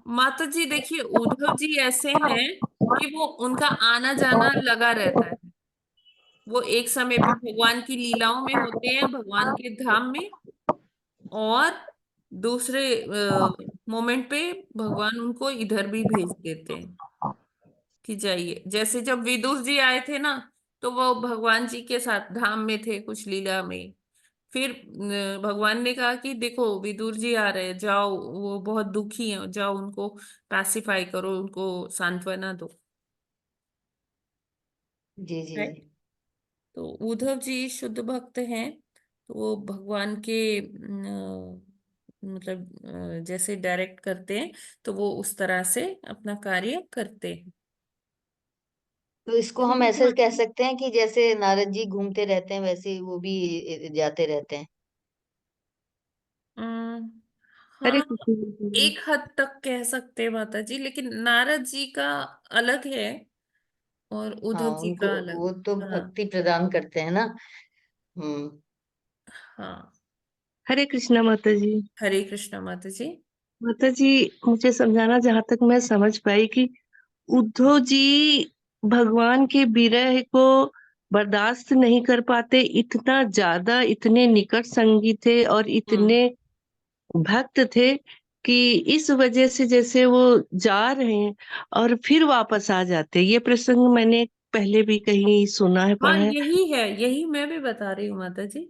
माता जी देखिए, उद्धव जी ऐसे हैं कि वो उनका आना जाना लगा रहता है। वो एक समय पे भगवान की लीलाओं में होते हैं, भगवान के धाम में, और दूसरे मोमेंट पे भगवान उनको इधर भी भेज देते हैं कि जाइए। जैसे जब विदुर जी आए थे ना, तो वो भगवान जी के साथ धाम में थे कुछ लीला में। फिर भगवान ने कहा कि देखो विदुर जी आ रहे हैं, जाओ, वो बहुत दुखी हैं, जाओ उनको पैसिफाई करो, उनको सांत्वना दो। जी जी राइट। जी। तो उद्धव जी शुद्ध भक्त हैं, तो वो भगवान के मतलब जैसे डायरेक्ट करते हैं, तो वो उस तरह से अपना कार्य करते हैं। तो इसको हम ऐसे कह सकते हैं कि जैसे नारद जी घूमते रहते हैं वैसे ही वो भी जाते रहते हैं। अम, हरे हाँ, कृष्ण माता जी। एक हद तक कह सकते हैं माता जी, लेकिन नारद जी का अलग है और हाँ उद्धव जी उनको का अलग। वो तो हाँ। भक्ति प्रदान करते हैं ना। हम्म। हाँ। हरे कृष्णा माता जी। हरे कृष्णा माता जी। माता जी, मुझे समझाना, जहां तक मैं समझ पाई कि उद्धव जी भगवान के विरह को बर्दाश्त नहीं कर पाते, इतना ज्यादा, इतने निकट संगी थे और इतने भक्त थे कि इस वजह से जैसे वो जा रहे हैं और फिर वापस आ जाते। ये प्रसंग मैंने पहले भी कहीं सुना है, हाँ, पढ़ा है। यही है, यही मैं भी बता रही हूँ माता जी।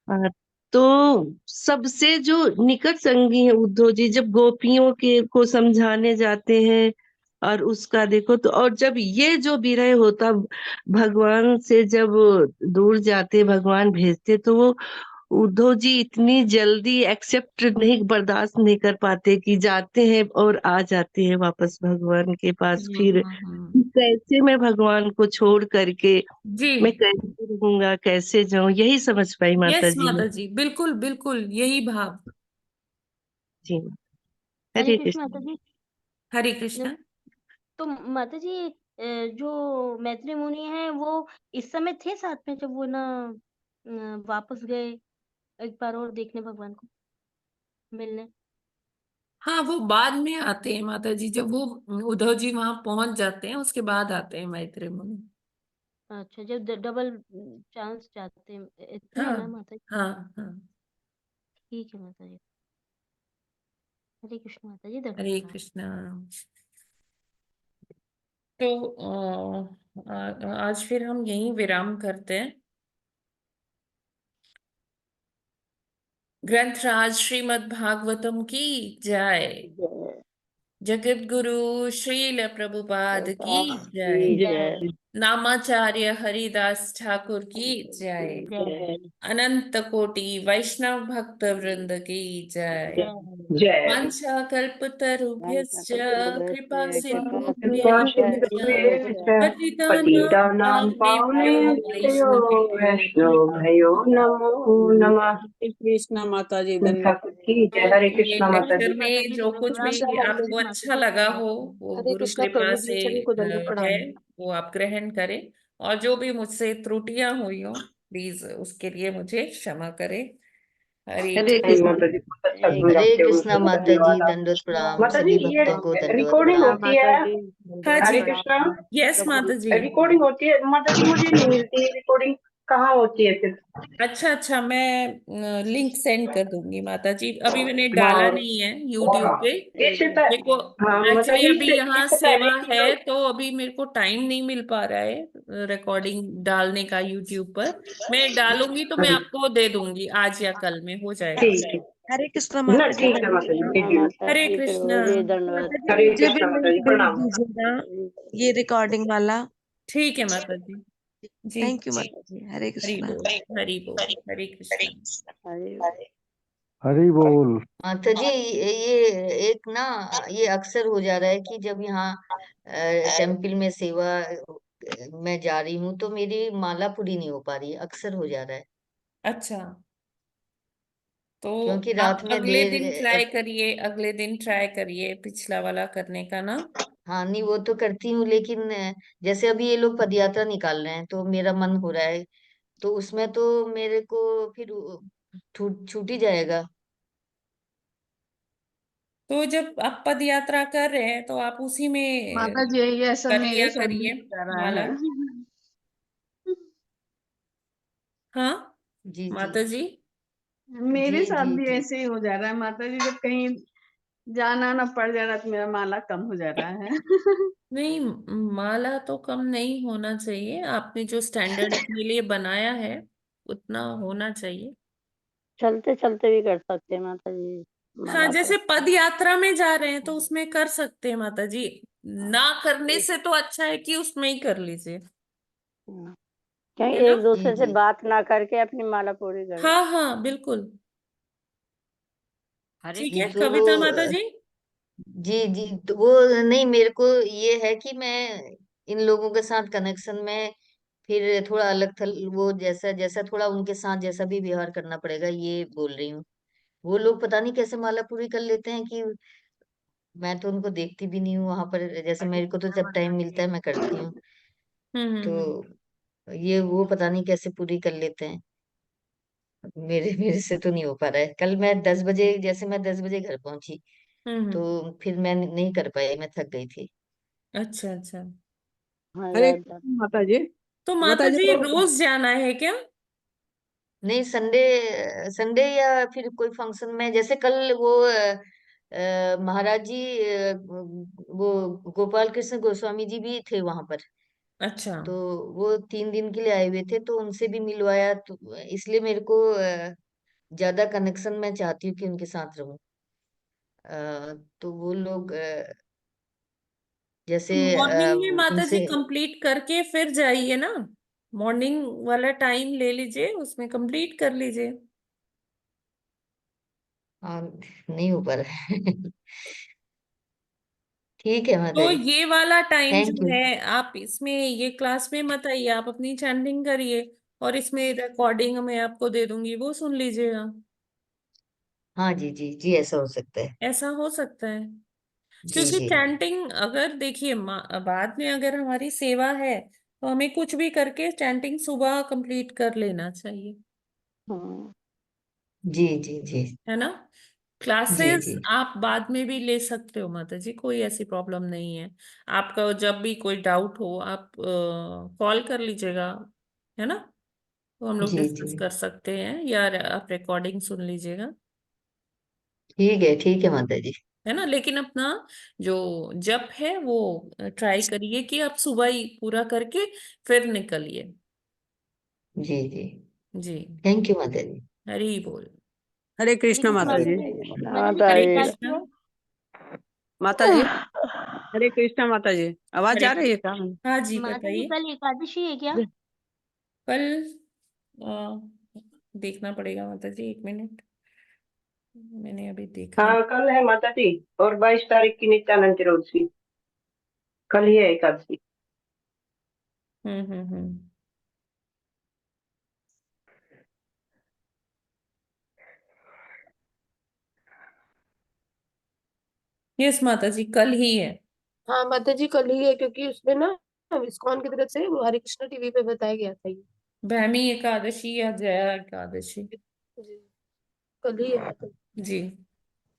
हाँ, तो सबसे जो निकट संगी है उद्धव जी, जब गोपियों के को समझाने जाते हैं और उसका देखो तो, और जब ये जो विरह होता भगवान से, जब दूर जाते भगवान भेजते, तो वो उद्धव जी इतनी जल्दी एक्सेप्ट नहीं, बर्दाश्त नहीं कर पाते कि जाते हैं और आ जाते हैं वापस भगवान के पास। फिर कैसे मैं भगवान को छोड़ करके जी। मैं कैसे रहूंगा, कैसे जाऊं, यही समझ पाई माता यस जी माता में। जी, बिल्कुल बिल्कुल यही भाव। जी, हरे हरे कृष्ण कृष्ण। माता जी। हरे न- कृष्णा। तो माता जी जो मैत्री मुनि हैं वो इस समय थे साथ में जब वो ना वापस गए एक बार और देखने भगवान को मिलने। हाँ, वो बाद में आते हैं माता जी, जब वो उद्धव जी वहां पहुंच जाते हैं उसके बाद आते हैं मैत्री मुनि। अच्छा, जब डबल चांस चाहते हैं, इतना हाँ है ना माता जी। हाँ हाँ। ठीक है माता जी। हरे कृष्ण माता जी, दंडवत हरे प्रणाम। कृष्णा। तो आज फिर हम यहीं विराम करते हैं। ग्रंथराज श्रीमद् भागवतम की जय। जय जगत गुरु श्रील प्रभुपाद की जय। की जय। जय। नामाचार्य हरिदास ठाकुर की जय। जय अनंत कोटि वैष्णव भक्त वृंद की जय। जय। जय। वाञ्छा कल्पतरुभ्यश्च कृपा कृपा सिन्धुभ्यश्च सिन्धुभ्यश्च पतितानां पतितानां पावनेभ्यो पावनेभ्यो वैष्णवेभ्यो वैष्णवभ्यो नमो नमः। हरे कृष्णा माता जी, ठाकुर धन्यवाद। की जय। हरे तो ये कृष्णा माता लेक्चर जी। माता में जी जो दंडवत कुछ प्रणाम। भी हरे आपको कृष्ण माता अच्छा जी। लगा हो वो हरे गुरु कृष्णा कृपा प्रभु से जी, सभी को दंडवत है, प्रणाम। वो आप ग्रहण करें। और जो भी मुझसे त्रुटियां हुई हो प्लीज उसके लिए मुझे क्षमा करें। हरे हरे कृष्ण। कृष्ण माता जी, बहुत अच्छा हरे समझाते हरे हो कृष्णा मुझे, माता जी, धन्यवाद दंडवत आपका। प्रणाम, माता जी, सभी ये भक्तों को दंडवत रिकॉर्डिंग प्रणाम। होती है? जी, हाँ दंडवत हरे जी। कृष्णा, प्रणाम। यस माता जी। रिकॉर्डिंग होती है? माता जी मुझे नहीं मिलती है रिकॉर्डिंग, कहाँ होती है फिर? अच्छा अच्छा, मैं लिंक सेंड कर दूंगी माता जी, अभी मैंने हाँ, डाला नहीं है यूट्यूब पे। इससे देखो, हाँ मतलब एक्चुअली अभी यहाँ इससे सेवा पहले है तो अभी मेरे को टाइम नहीं मिल पा रहा है रिकॉर्डिंग डालने का यूट्यूब पर। मैं डालूंगी तो मैं आपको दे दूंगी, आज या कल में हो जाएगा। ठीक है हरे कृष्णा ना, माता जी, ठीक है माता जी, धन्यवाद। भेजिए। माता हरे जी कृष्णा। प्रभु जी दंडवत। माता जी, हरे मुझे भी कृष्णा माता लिंक जी, भेज प्रणाम। दीजिएगा, ये रिकॉर्डिंग वाला। ठीक है माता जी। जी। थैंक यू माता जी। हरे हरि कृष्णा। बोल, हरि बोल, हरे कृष्णा। हरे हरि बोल। माता जी ये एक ना, ये अक्सर हो जा रहा है कि जब यहाँ टेम्पल में सेवा में जा रही हूँ तो मेरी माला पूरी नहीं हो पा रही है, अक्सर हो जा रहा है। अच्छा, तो क्योंकि आप रात में अगले देर दिन ट्राई करिए, अगले दिन ट्राई करिए पिछला वाला करने का ना। हाँ नहीं वो तो करती हूँ, लेकिन जैसे अभी ये लोग पदयात्रा निकाल रहे हैं तो मेरा मन हो रहा है, तो उसमें तो मेरे को फिर छूट ही जाएगा। तो जब आप पद यात्रा कर रहे हैं तो आप उसी में माता जी, ये सब कर मेरे लिया साथ भी करिए हो जा रहा माला। है। हाँ जी जी माता जी। मेरे जी साथ जी भी जी। ऐसे ही हो जा रहा है माता जी, जब कहीं जाना ना पड़ जा रहा है तो मेरा माला कम हो जा रहा है। नहीं, माला तो कम नहीं होना चाहिए, आपने जो स्टैंडर्ड अपने लिए बनाया है उतना होना चाहिए। चलते चलते भी कर सकते हैं माता जी हाँ, माला जैसे का। पद यात्रा में जा रहे हैं तो उसमें कर सकते हैं माता जी। ना करने से तो अच्छा है कि उसमें ही कर लीजिए, क्योंकि है ना। एक जी दूसरे से जी बात ना करके अपनी माला पूरी करें। हाँ हाँ, बिल्कुल। हरे ठीक जी। है तो वो कविता माता जी। जी जी, तो वो नहीं, मेरे को ये है कि मैं इन लोगों के साथ कनेक्शन में फिर थोड़ा अलग थल, वो जैसा जैसा थोड़ा उनके साथ जैसा भी व्यवहार करना पड़ेगा, ये बोल रही हूँ। वो लोग पता नहीं कैसे माला पूरी कर लेते हैं कि मैं तो उनको देखती भी नहीं हूँ वहां पर। जैसे मेरे को तो जब टाइम मिलता है मैं करती हूँ, हम्म। तो ये वो पता नहीं कैसे पूरी कर लेते हैं। मेरे मेरे से तो नहीं हो पा रहा है। कल मैं 10 बजे, जैसे मैं 10 बजे घर पहुंची, तो हम्म। फिर मैं नहीं कर पाई, मैं थक गई थी। अच्छा अच्छा। हाँ हरे याद कृष्ण माता जी। तो माता माता जी जी वो रोज जाना है क्या? नहीं, संडे, संडे या फिर कोई फंक्शन में, जैसे कल वो महाराज जी, वो गोपाल कृष्ण गोस्वामी जी भी थे वहां पर। अच्छा। तो वो 3 दिन के लिए आए हुए थे, तो उनसे भी मिलवाया, तो इसलिए मेरे को ज्यादा कनेक्शन मैं चाहती हूँ कि उनके साथ रहूं। तो वो लोग जैसे मॉर्निंग में माता जी उनसे, कंप्लीट करके फिर जाइए ना। मॉर्निंग वाला टाइम ले लीजिए, उसमें कंप्लीट कर लीजिए। नहीं हो पा रहा है। ठीक है माता तो जी। ये वाला टाइम थैंक जो यू। है, आप इसमें ये क्लास में मत आइए, आप अपनी चैंटिंग करिए और इसमें रिकॉर्डिंग मैं आपको दे दूंगी, वो सुन लीजिएगा। हाँ जी जी जी, ऐसा हो सकता है। ऐसा हो सकता है। जी क्योंकि जी चैंटिंग अगर देखिए बाद में अगर हमारी सेवा है तो हमें कुछ भी करके चैंटिंग सुबह कंप्लीट कर लेना चाहिए, हाँ जी जी जी है ना। जी क्लासेस जी आप बाद में भी ले सकते हो माता जी, कोई ऐसी प्रॉब्लम नहीं है। आपका जब भी कोई डाउट हो आप कॉल कर लीजिएगा, है ना। तो हम लोग जी जी। डिस्कस कर सकते हैं, या आप रिकॉर्डिंग सुन लीजिएगा, ठीक है माता जी। है ना। लेकिन अपना जो जप है वो ट्राई करिए कि आप सुबह ही पूरा करके फिर निकलिए। जी जी। जी। थैंक यू माता जी। हरी बोल। हरे हरे कृष्ण कृष्ण माता माता जी। जी। माता जी माता हरे कल जी एकादशी कृष्ण। है। माता जी हरे कृष्ण माता जी, आवाज हरे आ रही है क्या? हाँ जी, माता जी बताइए। कल एकादशी है क्या? कल देखना पड़ेगा माता जी, 1 मिनट, मैंने अभी देखा नहीं। हाँ कल है माता जी, और 22 तारीख की नित्यानंद चतुर्दशी, कल ही है एकादशी। हम्म। यस माता जी, कल ही है। हाँ माता जी कल ही है, क्योंकि उसमें ना इस्कॉन की तरफ से वो हरे कृष्ण टीवी पे बताया गया था ये। ब्राह्मी एकादशी या जया एकादशी। जी कल ही है माता जी। जी,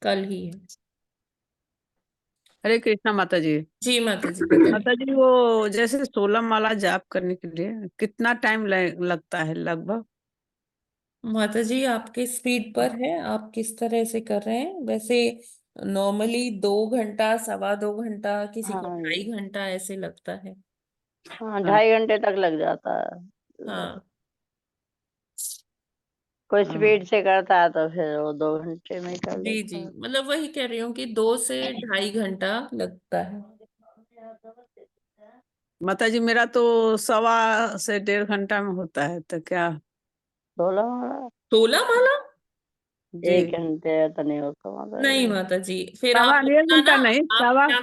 कल ही है। हरे कृष्ण माता जी। जी माता जी, बताइए। माता जी वो जैसे 16 माला जाप करने के लिए कितना टाइम लगता है लगभग? माता जी आपके स्पीड पर है, आप किस तरह से कर रहे हैं वैसे। नॉर्मली 2 घंटा, 2.25 घंटा, किसी को हाँ 2.5 घंटा ऐसे लगता है। हाँ हाँ 2.5 घंटे तक लग जाता है। हाँ कोई हाँ। स्पीड से करता है तो फिर वो 2 घंटे में ही कर जी लेता जी, है। मतलब वही कह रही हूँ कि 2 से 2.5 घंटा लगता है। माता जी मेरा तो 1.25 से 1.5 घंटा में होता है, तो क्या? 16 माला 16 माला? जी 1 घंटे तो नहीं होता माता नहीं जी। माता जी, फिर आप सवा डेढ़ अपना ना, घंटा नहीं, आप सवा क्या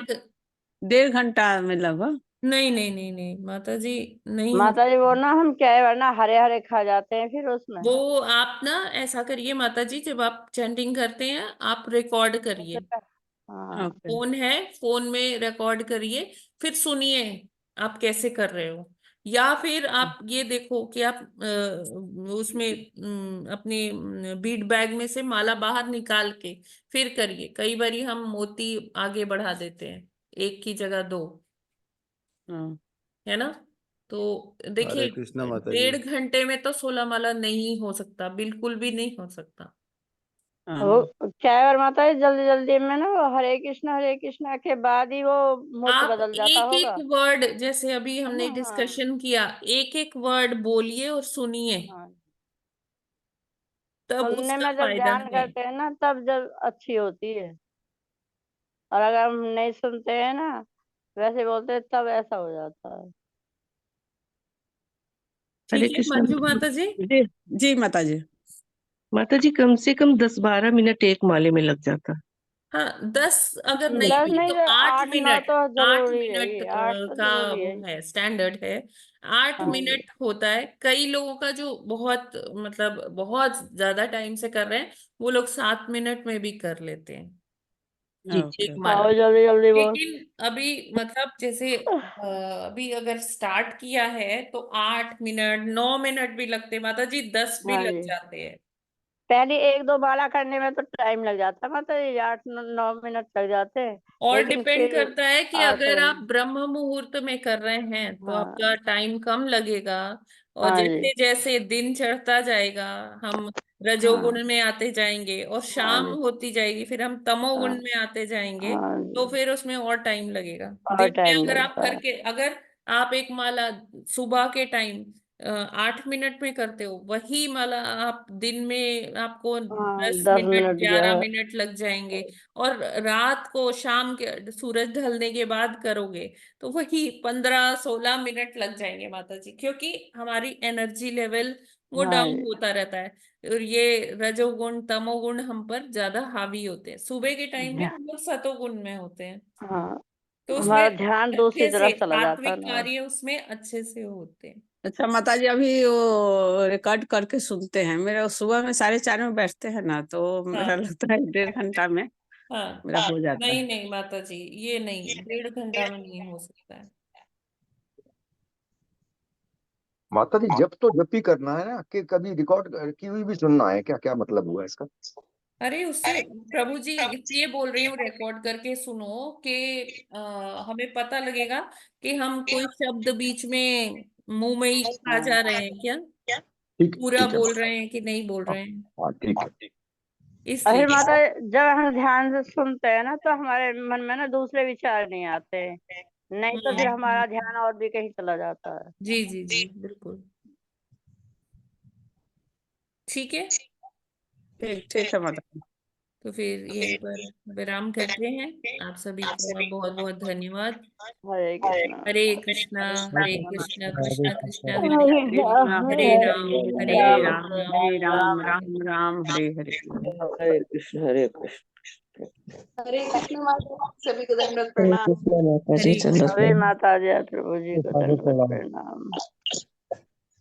1.5 घंटा में लगभग। नहीं नहीं नहीं नहीं माता जी, नहीं हो। माता जी वो ना हम क्या है वरना हरे हरे खा जाते हैं फिर उसमें। वो आप ना ऐसा करिए माता जी, जब आप चैंटिंग करते हैं आप रिकॉर्ड करिए। हाँ ओके। फोन है, फोन में रिकॉर्ड करिए, फिर सुनिए आप कैसे कर रहे हो। या फिर आप ये देखो कि आप उसमें अपने बीट बैग में से माला बाहर निकाल के फिर करिए। कई बारी हम मोती आगे बढ़ा देते हैं, एक की जगह दो, हाँ है ना। तो हरे देखिए, कृष्णा माता जी। 1.5 घंटे में तो 16 माला नहीं हो सकता, बिल्कुल भी नहीं हो सकता। वो हाँ क्या है और माता जी जल्दी जल्दी में ना वो हरे कृष्णा के बाद ही वो मुहूर्त आप बदल जाता एक एक होगा। वर्ड, जैसे अभी है हमने ना। हाँ डिस्कशन किया, एक एक वर्ड बोलिए और सुनिए, हाँ तब सुनने उसका में जब फायदा ध्यान है। करते हैं ना तब जब अच्छी होती है, और अगर हम नहीं सुनते हैं ना, वैसे बोलते हैं, तब ऐसा हो जाता है। हरे ठीक है कृष्ण। मंजू माता जी। जी जी माता जी। माता जी, कम से कम 10-12 मिनट एक माले में लग जाता। हाँ 10 अगर नहीं 10 भी नहीं तो तो 8 8-9 मिनट, तो 8 जरूरी है मिनट ही, 8 तो का जरूरी वो है ही। है, स्टैंडर्ड है। 8 हाँ जी। मिनट होता है। कई लोगों का जो बहुत मतलब बहुत ज्यादा टाइम से कर रहे हैं, वो लोग 7 मिनट में भी कर लेते हैं जी एक ओके। माला। हाँ जल्दी जल्दी बोल। लेकिन अभी मतलब जैसे अभी अगर स्टार्ट किया है तो 8 मिनट 9 मिनट भी लगते हैं माता जी, 10 भी हाँ लग जी, जाते हैं। पहले 1-2 माला करने में तो टाइम लग जाता, मतलब ये 8-9 मिनट लग जाते हैं, और लेकिन डिपेंड फिर करता है कि अगर आप ब्रह्म मुहूर्त में कर रहे हैं तो आपका हाँ टाइम कम लगेगा। और हाँ जी, जैसे जैसे दिन चढ़ता जाएगा, हम हाँ रजोगुण में आते जाएंगे और हाँ शाम जी, होती जाएगी, फिर हम हाँ तमोगुण में आते जाएंगे, हाँ तो जी, फिर उसमें और टाइम लगेगा। और दिन में टाइम अगर आप लगता है। करके, अगर आप एक माला सुबह के टाइम 8 मिनट में करते हो, वही माला आप दिन में आपको हाँ 10 मिनट 10 मिनट 11 मिनट लग जाएंगे। और रात को शाम के सूरज ढलने के बाद करोगे तो वही 15-16 मिनट लग जाएंगे माता जी, क्योंकि हमारी एनर्जी लेवल वो हाँ डाउन जी, होता रहता है। और ये रजोगुण तमोगुण हम पर ज्यादा हावी होते हैं। सुबह के टाइम में ध्या- हम लोग सतोगुण में होते हैं, हाँ, तो उसमें हमारा ध्यान दूसरी अच्छे से तरफ चला जाता है सात्विक ना। कार्य उसमें अच्छे से होते हैं। अच्छा माता जी, अभी वो रिकॉर्ड करके सुनते हैं। मेरा सुबह में 4:30 में बैठते हैं ना, तो मेरा हाँ लगता है 1.5 घंटा में हाँ। मेरा हो जाता है। नहीं नहीं माता जी, ये नहीं, 1.5 घंटा में नहीं हो सकता है। माता जी जब तो जब ही करना है ना, कि कभी रिकॉर्ड की हुई भी सुनना है क्या? क्या मतलब हुआ इसका? अरे उससे प्रभु जी इसलिए बोल रही हूँ पूरेकॉर्ड करके सुनो कि हमें पता लगेगा कि हम कोई शब्द बीच में मुंह में ही आ हाँ जा रहे हैं क्या, पूरा ठीक है। बोल रहे हैं कि नहीं बोल हाँ रहे हैं, हाँ, ठीक है। और इसलिए। फिर माता, जब हम ध्यान से सुनते हैं ना, तो हमारे मन में ना दूसरे विचार नहीं आते, नहीं तो फिर हमारा ध्यान और भी कहीं चला जाता है। जी जी जी बिल्कुल। ठीक है, ठीक ठीक है माता जी। तो फिर यहीं पर विराम करते हैं। आप सभी का बहुत बहुत धन्यवाद। हरे कृष्णा। हरे कृष्णा, हरे कृष्णा, कृष्ण कृष्ण हरे हरे हरे, राम हरे हरे राम, हरे हरे राम राम, राम हरे राम राम राम राम राम हरे हरे। हरे कृष्ण हरे कृष्ण। हरे कृष्ण माता, सभी को दंडवत हरे प्रणाम। कृष्ण माता जी, हरे चलो सभी माता जी और प्रभु जी को दंडवत प्रणाम।